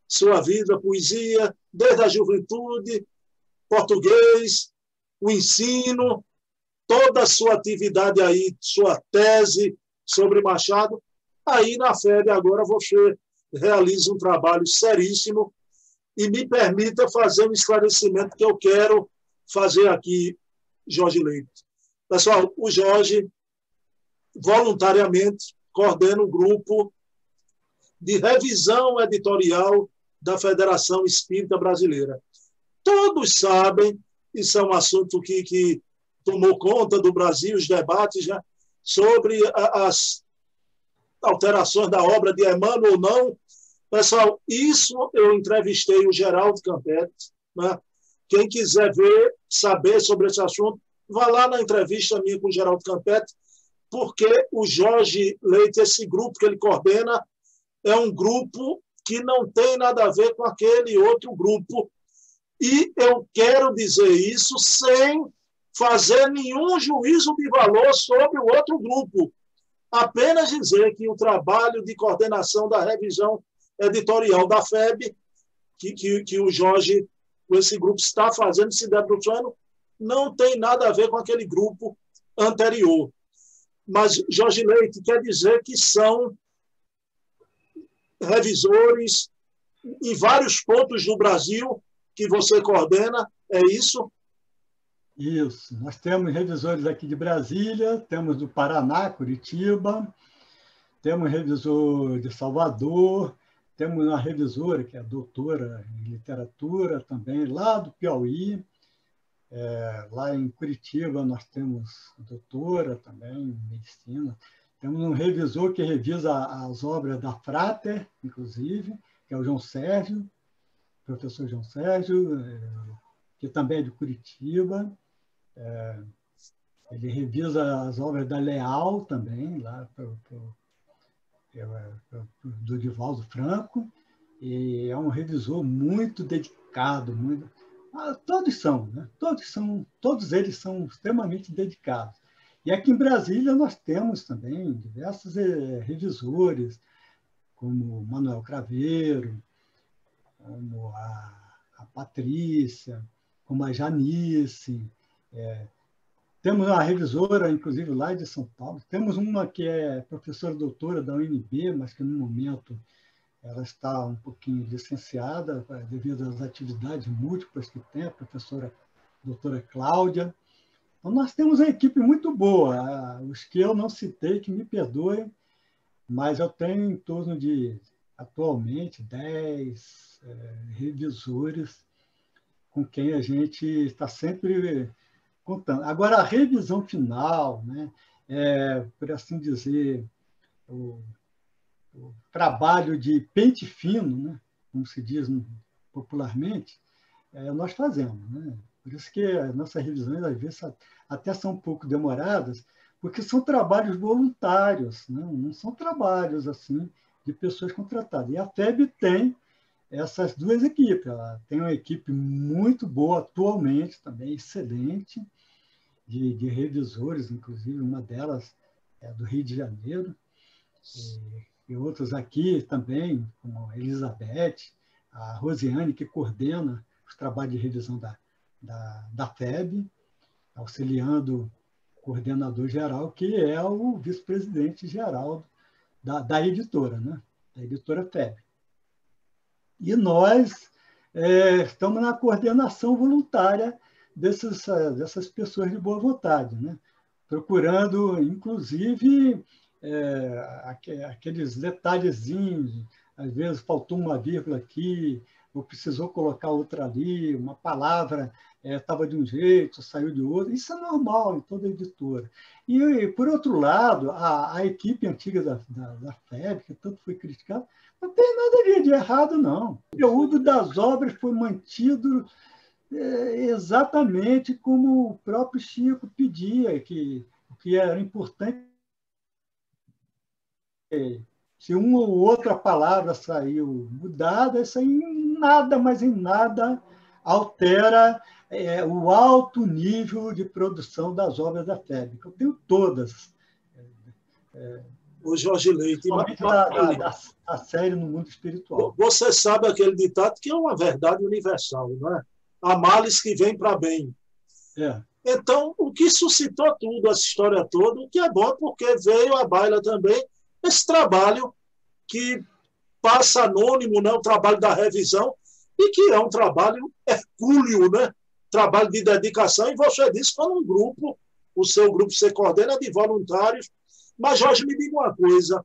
Sua vida, poesia, desde a juventude, português, o ensino, toda a sua atividade aí, sua tese sobre Machado. Aí, na FEB, agora você realiza um trabalho seríssimo e me permita fazer um esclarecimento que eu quero fazer aqui, Jorge Leite. Pessoal, o Jorge, voluntariamente, coordena um grupo de revisão editorial da Federação Espírita Brasileira. Todos sabem, isso é um assunto que tomou conta do Brasil, os debates, né, sobre as alterações da obra de Emmanuel ou não. Pessoal, isso eu entrevistei o Geraldo Campete, né? Quem quiser saber sobre esse assunto, vá lá na entrevista minha com o Geraldo Campete, porque o Jorge Leite, esse grupo que ele coordena, é um grupo que não tem nada a ver com aquele outro grupo. E eu quero dizer isso sem fazer nenhum juízo de valor sobre o outro grupo. Apenas dizer que o trabalho de coordenação da revisão editorial da FEB, que o Jorge, com esse grupo, está fazendo, se debruçando, não tem nada a ver com aquele grupo anterior. Mas Jorge Leite quer dizer que são revisores em vários pontos do Brasil que você coordena, é isso? Isso. Nós temos revisores aqui de Brasília, temos do Paraná, Curitiba, temos revisor de Salvador, temos uma revisora que é doutora em literatura também, lá do Piauí. Lá em Curitiba nós temos doutora também em medicina. Temos um revisor que revisa as obras da Frater, inclusive, que é o João Sérgio, professor João Sérgio, que também é de Curitiba. Ele revisa as obras da Leal também, lá do Divaldo Franco, e é um revisor muito dedicado, muito... todos são, né? Todos eles são extremamente dedicados. E aqui em Brasília nós temos também diversos revisores, como Manuel Craveiro, como a Patrícia, como a Janice. Temos uma revisora, inclusive, lá de São Paulo. Temos uma que é professora doutora da UNB, mas que, no momento, ela está um pouquinho licenciada devido às atividades múltiplas que tem, a professora doutora Cláudia. Então, nós temos uma equipe muito boa. Os que eu não citei, que me perdoem, mas eu tenho em torno de, atualmente, 10 revisores com quem a gente está sempre contando. Agora, a revisão final, né, por assim dizer, o trabalho de pente fino, né, como se diz popularmente, nós fazemos. Né? Por isso que as nossas revisões, às vezes, até são um pouco demoradas, porque são trabalhos voluntários, né? Não são trabalhos assim de pessoas contratadas. E a FEB tem essas duas equipes. Ela tem uma equipe muito boa atualmente, também excelente, de revisores, inclusive uma delas é do Rio de Janeiro, e outros aqui também, como a Elizabeth, a Rosiane, que coordena os trabalhos de revisão da FEB, auxiliando o coordenador geral, que é o vice-presidente geral da editora, né? Da editora FEB. E nós estamos na coordenação voluntária dessas pessoas de boa vontade, né? Procurando, inclusive, aqueles detalhezinhos, às vezes faltou uma vírgula aqui, ou precisou colocar outra ali, uma palavra estava de um jeito, saiu de outro. Isso é normal em toda editora. E, por outro lado, a equipe antiga da FEB, que tanto foi criticada, não tem nada de errado, não. O conteúdo das obras foi mantido exatamente como o próprio Chico pedia, que era importante. Se uma ou outra palavra saiu mudada, isso aí em nada, mas em nada altera o alto nível de produção das obras da FEB. Eu tenho todas. O Jorge Leite. Da série no mundo espiritual. Você sabe aquele ditado que é uma verdade universal, não é? Há males que vêm para bem. Então, o que suscitou tudo, essa história toda, o que é bom, porque veio à baila também esse trabalho que passa anônimo, né? O trabalho da revisão, e que é um trabalho hercúleo, né? Trabalho de dedicação, e você disse que um grupo, o seu grupo você coordena de voluntários. Mas, Jorge, me diga uma coisa,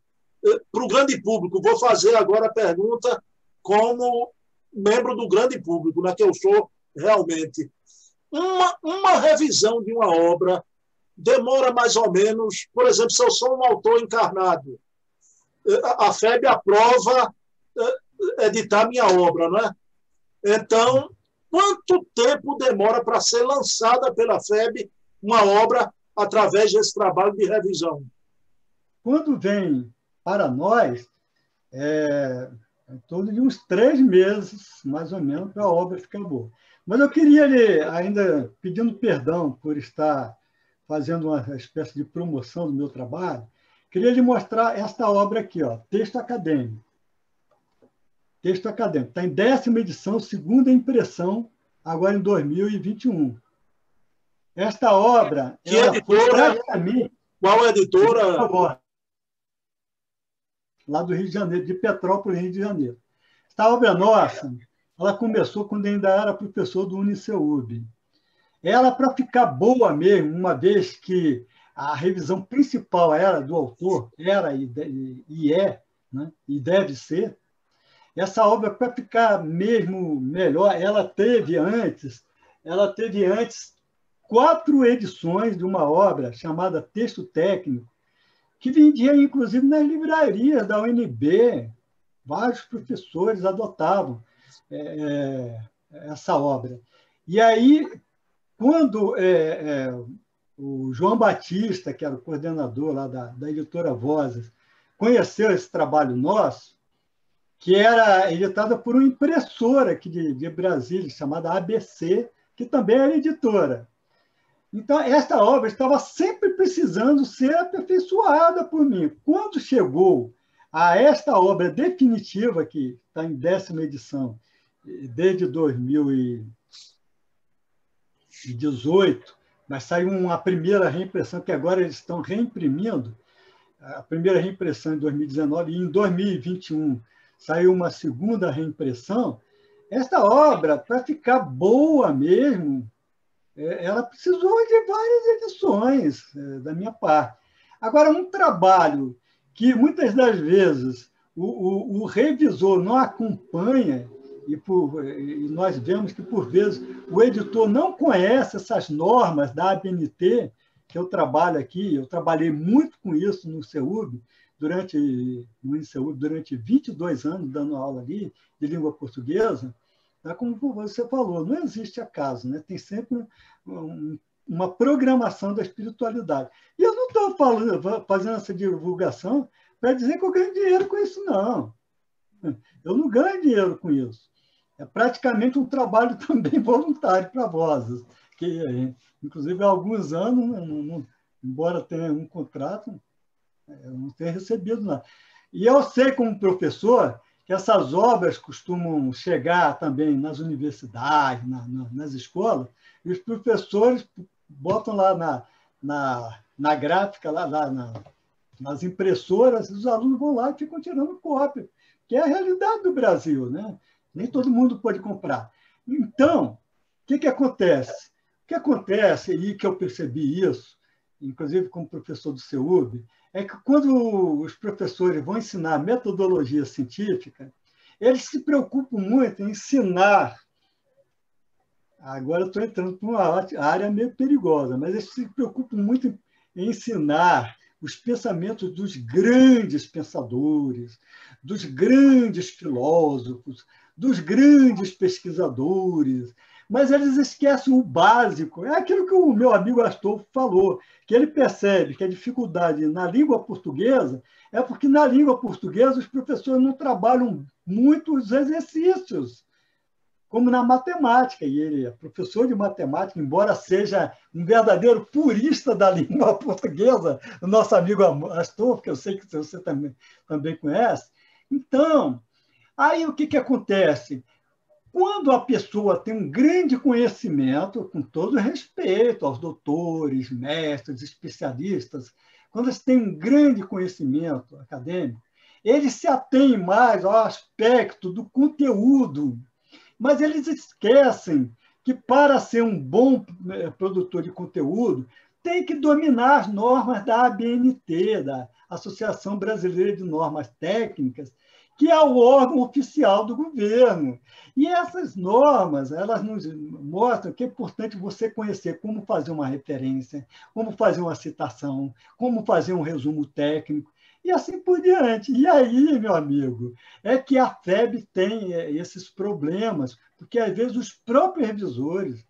para o grande público, vou fazer agora a pergunta como membro do grande público, né, que eu sou realmente. Uma revisão de uma obra demora mais ou menos, por exemplo, se eu sou um autor encarnado, a FEB aprova editar minha obra, não é? Então, quanto tempo demora para ser lançada pela FEB uma obra através desse trabalho de revisão? Quando vem para nós, em torno de uns 3 meses, mais ou menos, para a obra ficar boa. Mas eu queria, ainda pedindo perdão por estar fazendo uma espécie de promoção do meu trabalho, queria lhe mostrar esta obra aqui, ó, Texto Acadêmico. Texto Acadêmico. Está em 10ª edição, 2ª impressão, agora em 2021. Esta obra... Que editora? Qual editora? Lá do Rio de Janeiro, de Petrópolis, Rio de Janeiro. Esta obra nossa, ela começou quando ainda era professor do UniCeub. Ela, para ficar boa mesmo, uma vez que a revisão principal era do autor, era e é, né? E deve ser. Essa obra, para ficar mesmo melhor, ela teve antes 4 edições de uma obra chamada Texto Técnico, que vendia, inclusive, nas livrarias da UNB. Vários professores adotavam essa obra. E aí, quando o João Batista, que era o coordenador lá da editora Vozes, conheceu esse trabalho nosso, que era editada por uma impressora aqui de Brasília, chamada ABC, que também era editora. Então, esta obra estava sempre precisando ser aperfeiçoada por mim. Quando chegou a esta obra definitiva, que está em 10ª edição, desde 2018, mas saiu uma primeira reimpressão, que agora eles estão reimprimindo, a primeira reimpressão em 2019, e em 2021 saiu uma segunda reimpressão. Esta obra, para ficar boa mesmo, ela precisou de várias edições da minha parte. Agora, um trabalho que muitas das vezes o revisor não acompanha, e nós vemos que, por vezes, o editor não conhece essas normas da ABNT, que eu trabalho aqui, eu trabalhei muito com isso no CEUB, durante 22 anos, dando aula ali de língua portuguesa. Como você falou, não existe acaso, né? Tem sempre uma programação da espiritualidade. E eu não estou fazendo essa divulgação para dizer que eu ganho dinheiro com isso, não. Eu não ganho dinheiro com isso. É praticamente um trabalho também voluntário para Vozes, que, inclusive, há alguns anos, embora tenha um contrato, eu não tenho recebido nada. E eu sei, como professor, que essas obras costumam chegar também nas universidades, nas escolas, e os professores botam lá na gráfica, nas impressoras, e os alunos vão lá e ficam tirando cópia, que é a realidade do Brasil, né? Nem todo mundo pode comprar. Então, o que acontece? O que acontece, e que eu percebi isso, inclusive como professor do CEUB, é que quando os professores vão ensinar metodologia científica, eles se preocupam muito em ensinar. Agora eu estou entrando para uma área meio perigosa, mas eles se preocupam muito em ensinar os pensamentos dos grandes pensadores, dos grandes filósofos, dos grandes pesquisadores, mas eles esquecem o básico. É aquilo que o meu amigo Astolfo falou, que ele percebe que a dificuldade na língua portuguesa é porque na língua portuguesa os professores não trabalham muito os exercícios, como na matemática. E ele é professor de matemática, embora seja um verdadeiro purista da língua portuguesa, o nosso amigo Astolfo, que eu sei que você também conhece. Então, aí o que acontece? Quando a pessoa tem um grande conhecimento, com todo respeito aos doutores, mestres, especialistas, quando eles têm um grande conhecimento acadêmico, eles se atêm mais ao aspecto do conteúdo, mas eles esquecem que, para ser um bom produtor de conteúdo, tem que dominar as normas da ABNT, da Associação Brasileira de Normas Técnicas, que é o órgão oficial do governo. E essas normas, elas nos mostram que é importante você conhecer como fazer uma referência, como fazer uma citação, como fazer um resumo técnico, e assim por diante. E aí, meu amigo, é que a FEB tem esses problemas, porque, às vezes, os próprios revisores,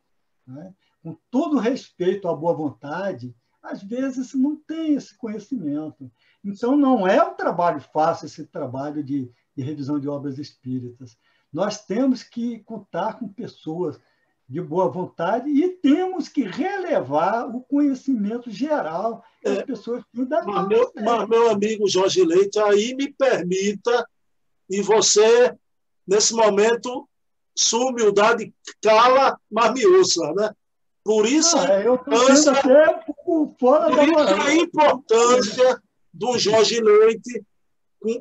né, com todo respeito à boa vontade, às vezes não têm esse conhecimento. Então, não é um trabalho fácil esse trabalho de revisão de obras espíritas. Nós temos que contar com pessoas de boa vontade e temos que relevar o conhecimento geral que as pessoas têm da mas, meu amigo Jorge Leite, aí me permita, e você, nesse momento, sua humildade cala, mas me ouça, né? Por isso, a importância do Jorge Leite,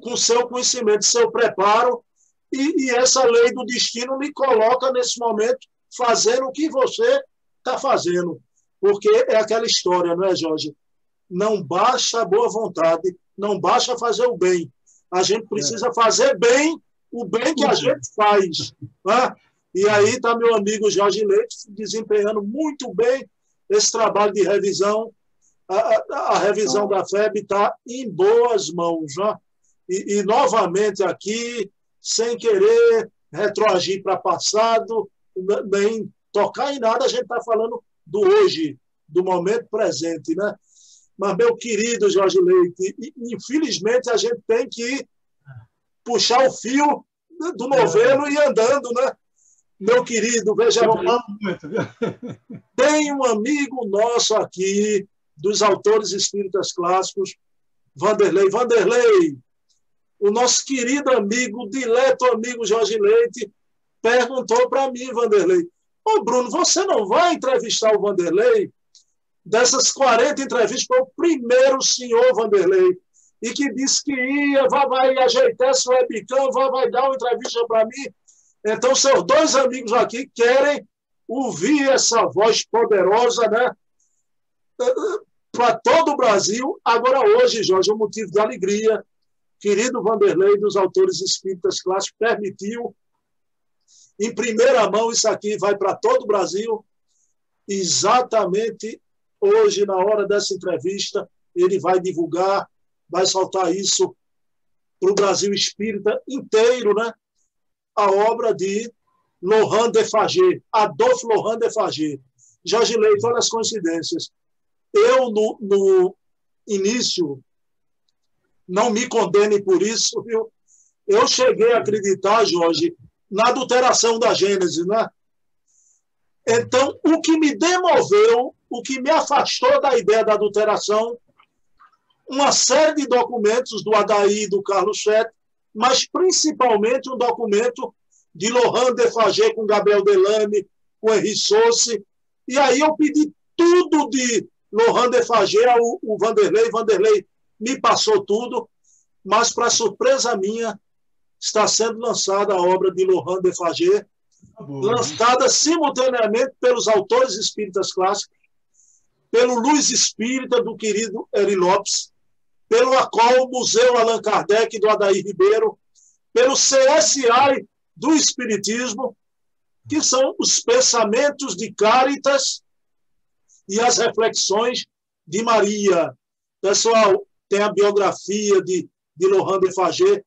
com seu conhecimento, seu preparo, e essa lei do destino lhe coloca, nesse momento, fazendo o que você está fazendo. Porque é aquela história, não é, Jorge? não basta a boa vontade, não basta fazer o bem. A gente precisa fazer bem o bem que a gente faz. Né? E aí está meu amigo Jorge Leite desempenhando muito bem esse trabalho de revisão. A revisão da FEB está em boas mãos. Né? E novamente aqui, sem querer retroagir para passado, nem tocar em nada, a gente está falando do hoje, do momento presente. Né? Mas, meu querido Jorge Leite, infelizmente a gente tem que puxar o fio do novelo e ir andando, né? Meu querido, veja bem. Tem um amigo nosso aqui, dos autores espíritas clássicos, Vanderlei. Vanderlei, o nosso querido amigo, dileto amigo Jorge Leite, perguntou para mim, Vanderlei, ô Bruno, você não vai entrevistar o Vanderlei? Dessas 40 entrevistas, foi o primeiro senhor Vanderlei, e que disse que ia, vai ajeitar esse webcam, vai dar uma entrevista para mim. Então, seus dois amigos aqui querem ouvir essa voz poderosa, né? Para todo o Brasil. Agora, hoje, Jorge, um motivo de alegria. Querido Vanderlei, dos autores espíritas clássicos, permitiu, em primeira mão, isso aqui vai para todo o Brasil. Exatamente hoje, na hora dessa entrevista, ele vai divulgar, vai soltar isso para o Brasil espírita inteiro, né? A obra de Laurent Defarge, Adolphe Laurent Defarge. Jorge Leite, olha as coincidências. Eu, no início, não me condene por isso, viu? Eu cheguei a acreditar, Jorge, na adulteração da Gênese, né? Então, o que me demoveu, o que me afastou da ideia da adulteração, uma série de documentos do Adair e do Carlos Sete, mas principalmente um documento de Laurent Defarge com Gabriel Delame, com Henri Sauce. E aí eu pedi tudo de Laurent Defarge ao Vanderlei. Vanderlei me passou tudo, mas, para surpresa minha, está sendo lançada a obra de Laurent Defarge, lançada simultaneamente pelos autores espíritas clássicos, pelo Luz Espírita, do querido Eri Lopes, pelo ACOL, Museu Allan Kardec, do Adair Ribeiro, pelo CSI do Espiritismo, que são os pensamentos de Cáritas e as reflexões de Maria. Pessoal, tem a biografia de Laurent Defarge,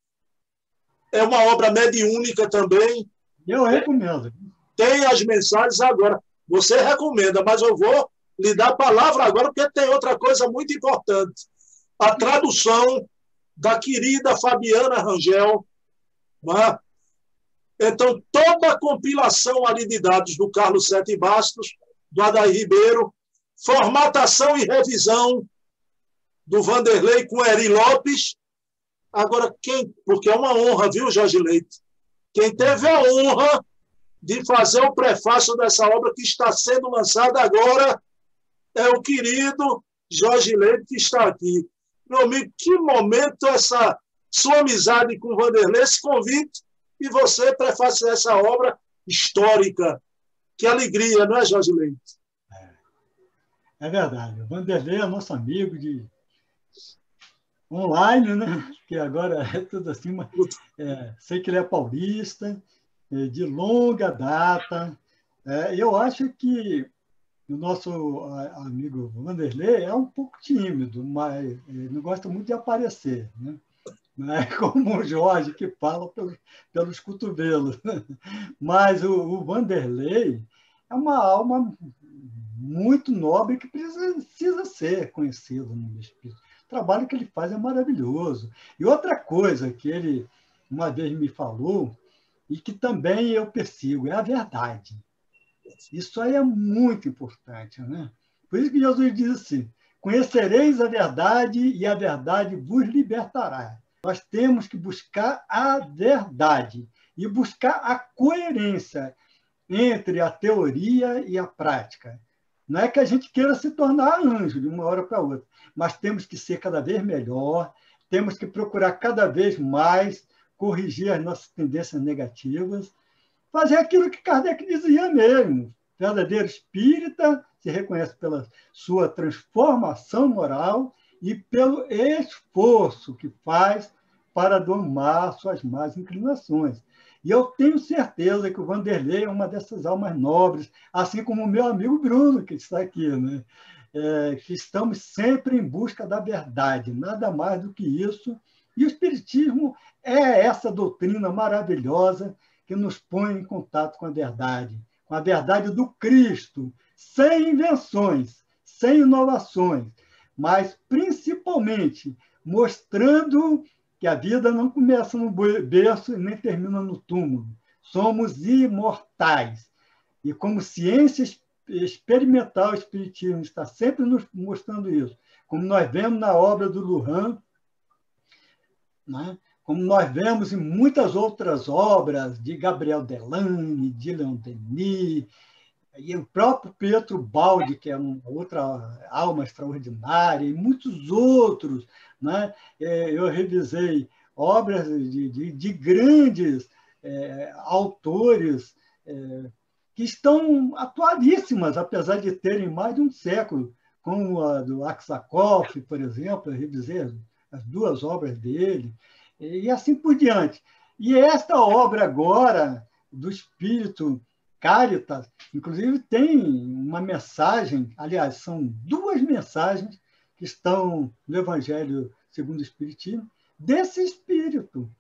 é uma obra mediúnica também. Eu recomendo. Tem as mensagens agora. Você recomenda, mas eu vou lhe dar a palavra agora, porque tem outra coisa muito importante. A tradução da querida Fabiana Rangel. Né? Então, toda a compilação ali de dados do Carlos Sete Bastos, do Adair Ribeiro, formatação e revisão do Vanderlei com Eri Lopes. Agora, porque é uma honra, viu, Jorge Leite? Quem teve a honra de fazer o prefácio dessa obra que está sendo lançada agora é o querido Jorge Leite, que está aqui. Meu amigo, que momento essa sua amizade com o Vanderlei, esse convite, e você prefaciar essa obra histórica. Que alegria, não é, Jorge Leite? É verdade. O Vanderlei é nosso amigo de online, né? Que agora é tudo assim, mas sei que ele é paulista, de longa data. Eu acho que o nosso amigo Vanderlei é um pouco tímido, mas não gosta muito de aparecer, né? Não é como o Jorge, que fala pelos cotovelos. Mas o Vanderlei é uma alma muito nobre que precisa ser conhecido no mundo espírita. O trabalho que ele faz é maravilhoso. E outra coisa que ele uma vez me falou, e que também eu persigo, é a verdade. Isso aí é muito importante, né? Por isso que Jesus diz assim, conhecereis a verdade e a verdade vos libertará. Nós temos que buscar a verdade e buscar a coerência entre a teoria e a prática. Não é que a gente queira se tornar anjo de uma hora para outra, mas temos que ser cada vez melhor, temos que procurar cada vez mais corrigir as nossas tendências negativas, fazer aquilo que Kardec dizia mesmo, verdadeiro espírita se reconhece pela sua transformação moral e pelo esforço que faz para domar suas más inclinações. E eu tenho certeza que o Vanderlei é uma dessas almas nobres, assim como o meu amigo Bruno, que está aqui, né? Que estamos sempre em busca da verdade, nada mais do que isso. E o Espiritismo é essa doutrina maravilhosa que nos põe em contato com a verdade do Cristo, sem invenções, sem inovações, mas principalmente mostrando que a vida não começa no berço e nem termina no túmulo. Somos imortais. E como ciência experimental, o Espiritismo está sempre nos mostrando isso. Como nós vemos na obra do Luhmann, né? Como nós vemos em muitas outras obras de Gabriel Delany, de Leon Denis, e o próprio Pietro Baldi, que é uma outra alma extraordinária, e muitos outros. Né? Eu revisei obras de grandes autores que estão atualíssimas, apesar de terem mais de um século, como a do Aksakov, por exemplo, eu revisei as duas obras dele, e assim por diante. E esta obra agora, do Espírito Caritas, inclusive tem uma mensagem, aliás, são duas mensagens que estão no Evangelho segundo o Espiritismo, desse Espírito,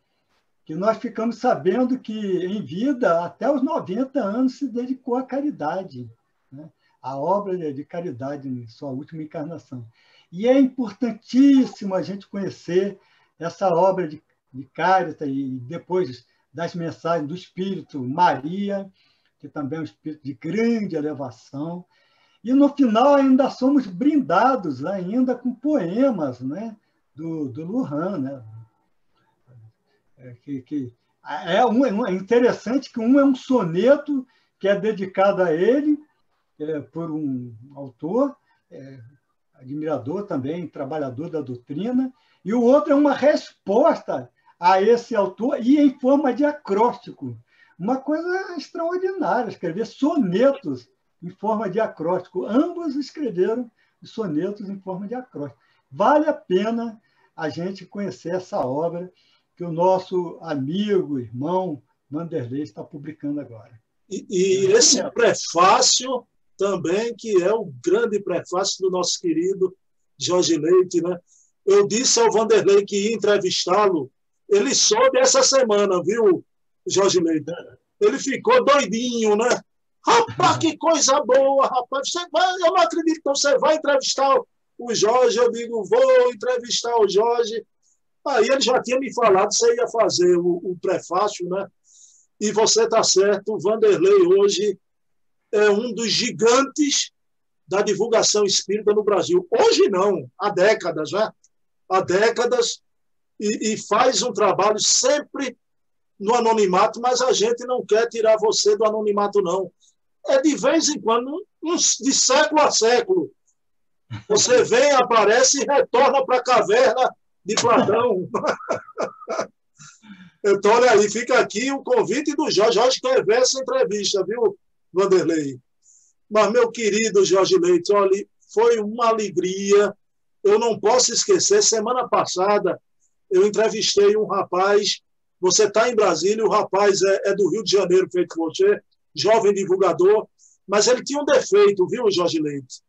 que nós ficamos sabendo que, em vida, até os 90 anos, se dedicou à caridade, né? A obra de caridade em sua última encarnação. E é importantíssimo a gente conhecer essa obra de Caritas e depois das mensagens do Espírito Maria, que também é um espírito de grande elevação. E, no final, ainda somos brindados ainda com poemas, né, do Luhmann. Né? É interessante que um é um soneto que é dedicado a ele, por um autor, admirador também, trabalhador da doutrina, e o outro é uma resposta a esse autor e em forma de acróstico. Uma coisa extraordinária, escrever sonetos em forma de acróstico. Ambos escreveram sonetos em forma de acróstico. Vale a pena a gente conhecer essa obra que o nosso amigo, irmão Vanderlei está publicando agora. E esse prefácio também, que é o grande prefácio do nosso querido Jorge Leite, né? Eu disse ao Vanderlei que ia entrevistá-lo, ele soube essa semana, viu, Jorge Leite? Ele ficou doidinho, né? Rapaz, que coisa boa, rapaz. Eu não acredito que você vai entrevistar o Jorge. Eu digo, vou entrevistar o Jorge. Aí ele já tinha me falado que você ia fazer o prefácio, né? E você está certo, o Vanderlei hoje é um dos gigantes da divulgação espírita no Brasil. Hoje não, há décadas, né? Há décadas, e faz um trabalho sempre no anonimato, mas a gente não quer tirar você do anonimato, não. É de vez em quando, de século a século. Você vem, aparece e retorna para a caverna de Platão. Então, olha aí, fica aqui o convite do Jorge. Jorge quer ver essa entrevista, viu, Vanderlei? Mas, meu querido Jorge Leite, olha, foi uma alegria. Eu não posso esquecer, semana passada, eu entrevistei um rapaz. Você está em Brasília, o rapaz é do Rio de Janeiro, feito você, jovem divulgador, mas ele tinha um defeito, viu, Jorge Leite?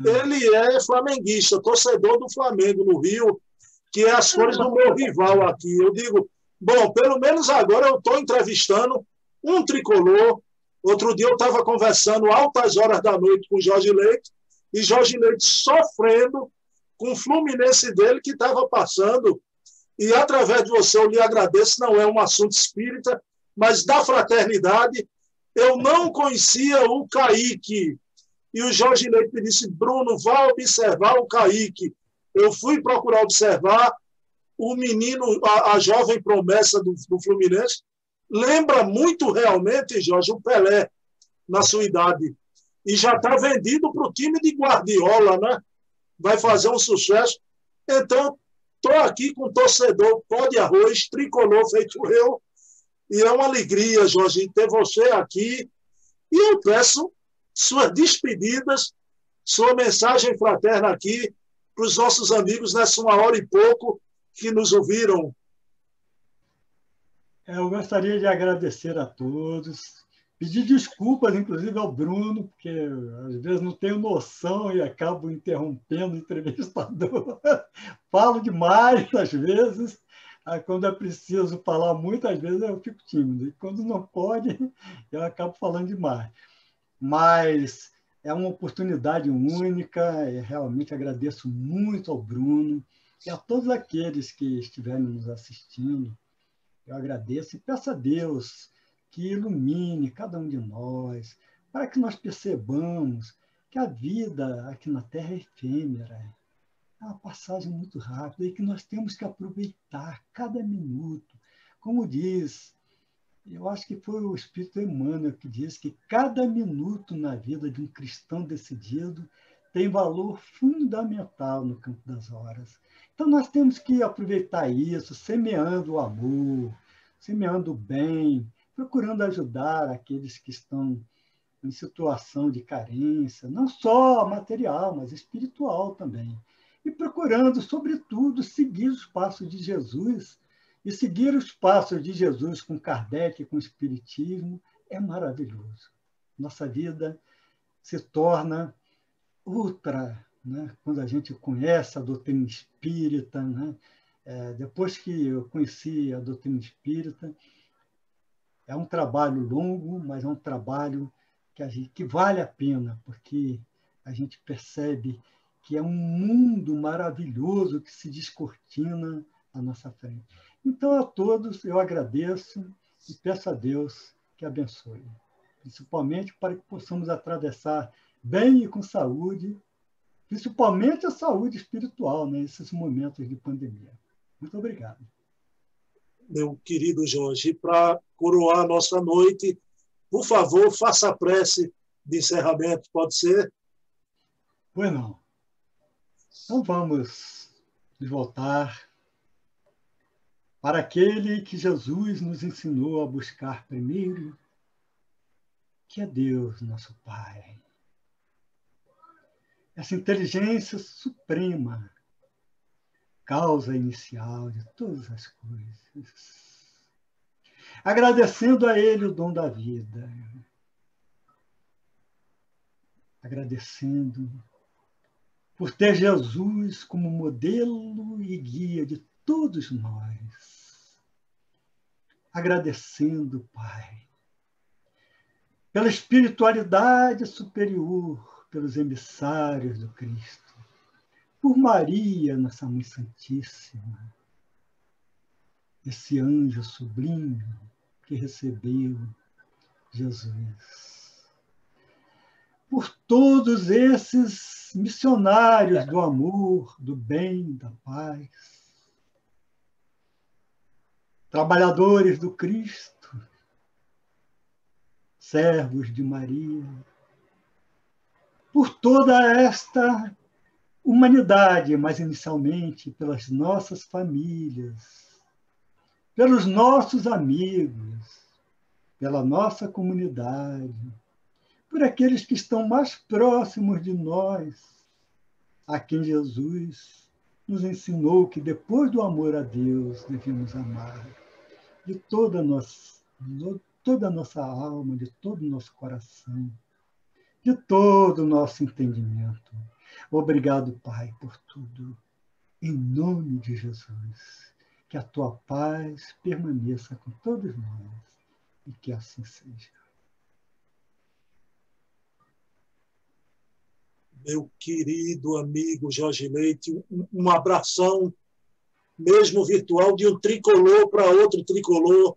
Ele é flamenguista, torcedor do Flamengo no Rio, que é as cores do meu rival aqui. Eu digo, bom, pelo menos agora eu estou entrevistando um tricolor. Outro dia eu estava conversando altas horas da noite com o Jorge Leite, e Jorge Leite sofrendo com o Fluminense dele que estava passando. E através de você eu lhe agradeço, não é um assunto espírita, mas da fraternidade. Eu não conhecia o Kaique. E o Jorge Leite me disse, Bruno, vá observar o Kaique. Eu fui procurar observar o menino, a jovem promessa do Fluminense. Lembra muito realmente, Jorge, o Pelé, na sua idade. E já está vendido para o time de Guardiola, né? Vai fazer um sucesso. Então, estou aqui com o torcedor pó de arroz, tricolor feito eu. E é uma alegria, Jorge, ter você aqui. E eu peço suas despedidas, sua mensagem fraterna aqui para os nossos amigos nessa 1 hora e pouco que nos ouviram. Eu gostaria de agradecer a todos, pedir desculpas, inclusive, ao Bruno, porque às vezes não tenho noção e acabo interrompendo o entrevistador. Falo demais, às vezes. Quando é preciso falar muitas vezes, eu fico tímido. E quando não pode, eu acabo falando demais. Mas é uma oportunidade única. E realmente agradeço muito ao Bruno e a todos aqueles que estiverem nos assistindo. Eu agradeço e peço a Deus que ilumine cada um de nós, para que nós percebamos que a vida aqui na Terra é efêmera, é uma passagem muito rápida e que nós temos que aproveitar cada minuto. Como diz, eu acho que foi o Espírito Emmanuel que diz que cada minuto na vida de um cristão decidido tem valor fundamental no campo das horas. Então, nós temos que aproveitar isso, semeando o amor, semeando o bem, procurando ajudar aqueles que estão em situação de carência, não só material, mas espiritual também. E procurando, sobretudo, seguir os passos de Jesus. E seguir os passos de Jesus com Kardec, com o Espiritismo, é maravilhoso. Nossa vida se torna outra, né? Quando a gente conhece a doutrina espírita, né? Depois que eu conheci a doutrina espírita, é um trabalho longo, mas é um trabalho que vale a pena, porque a gente percebe que é um mundo maravilhoso que se descortina à nossa frente. Então, a todos eu agradeço e peço a Deus que abençoe, principalmente para que possamos atravessar bem e com saúde, principalmente a saúde espiritual, nesses momentos de pandemia. Muito obrigado. Meu querido Jorge, para coroar a nossa noite, por favor, faça a prece de encerramento, pode ser? Pois não. Então vamos voltar para aquele que Jesus nos ensinou a buscar primeiro, que é Deus, nosso Pai. Essa inteligência suprema, causa inicial de todas as coisas. Agradecendo a Ele o dom da vida. Agradecendo por ter Jesus como modelo e guia de todos nós. Agradecendo, Pai, pela espiritualidade superior, pelos emissários do Cristo, por Maria, nossa Mãe Santíssima, esse anjo sublime que recebeu Jesus. Por todos esses missionários do amor, do bem, da paz, trabalhadores do Cristo, servos de Maria, por toda esta humanidade, mas inicialmente pelas nossas famílias, pelos nossos amigos, pela nossa comunidade, por aqueles que estão mais próximos de nós, a quem Jesus nos ensinou que depois do amor a Deus devemos amar de toda a nossa alma, de todo o nosso coração, de todo o nosso entendimento. Obrigado, Pai, por tudo. Em nome de Jesus, que a tua paz permaneça com todos nós e que assim seja. Meu querido amigo Jorge Leite, um abração, mesmo virtual, de um tricolor para outro tricolor.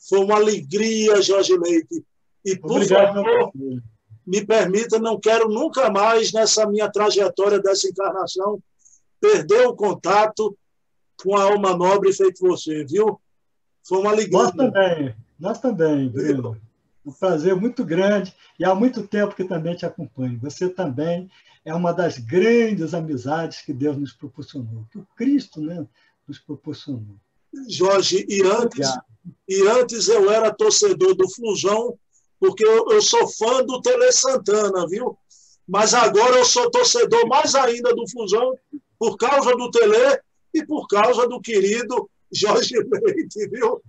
Foi uma alegria, Jorge Leite. E, por favor, me permita, não quero nunca mais, nessa minha trajetória dessa encarnação, perder o contato com a alma nobre feito você, viu? Foi uma alegria. Nós também, Bruno. Um prazer muito grande e há muito tempo que também te acompanho. Você também é uma das grandes amizades que Deus nos proporcionou, que o Cristo, né, nos proporcionou. Jorge, e antes eu era torcedor do Flusão porque eu sou fã do Tele Santana, viu? Mas agora eu sou torcedor mais ainda do Flusão por causa do Tele e por causa do querido Jorge Leite, viu?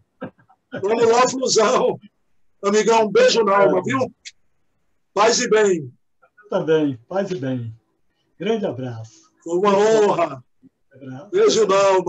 Vamos lá, Flusão. Amigão, um beijo na alma, viu? Paz e bem. Também, paz e bem. Grande abraço. Foi uma honra. Beijo na alma.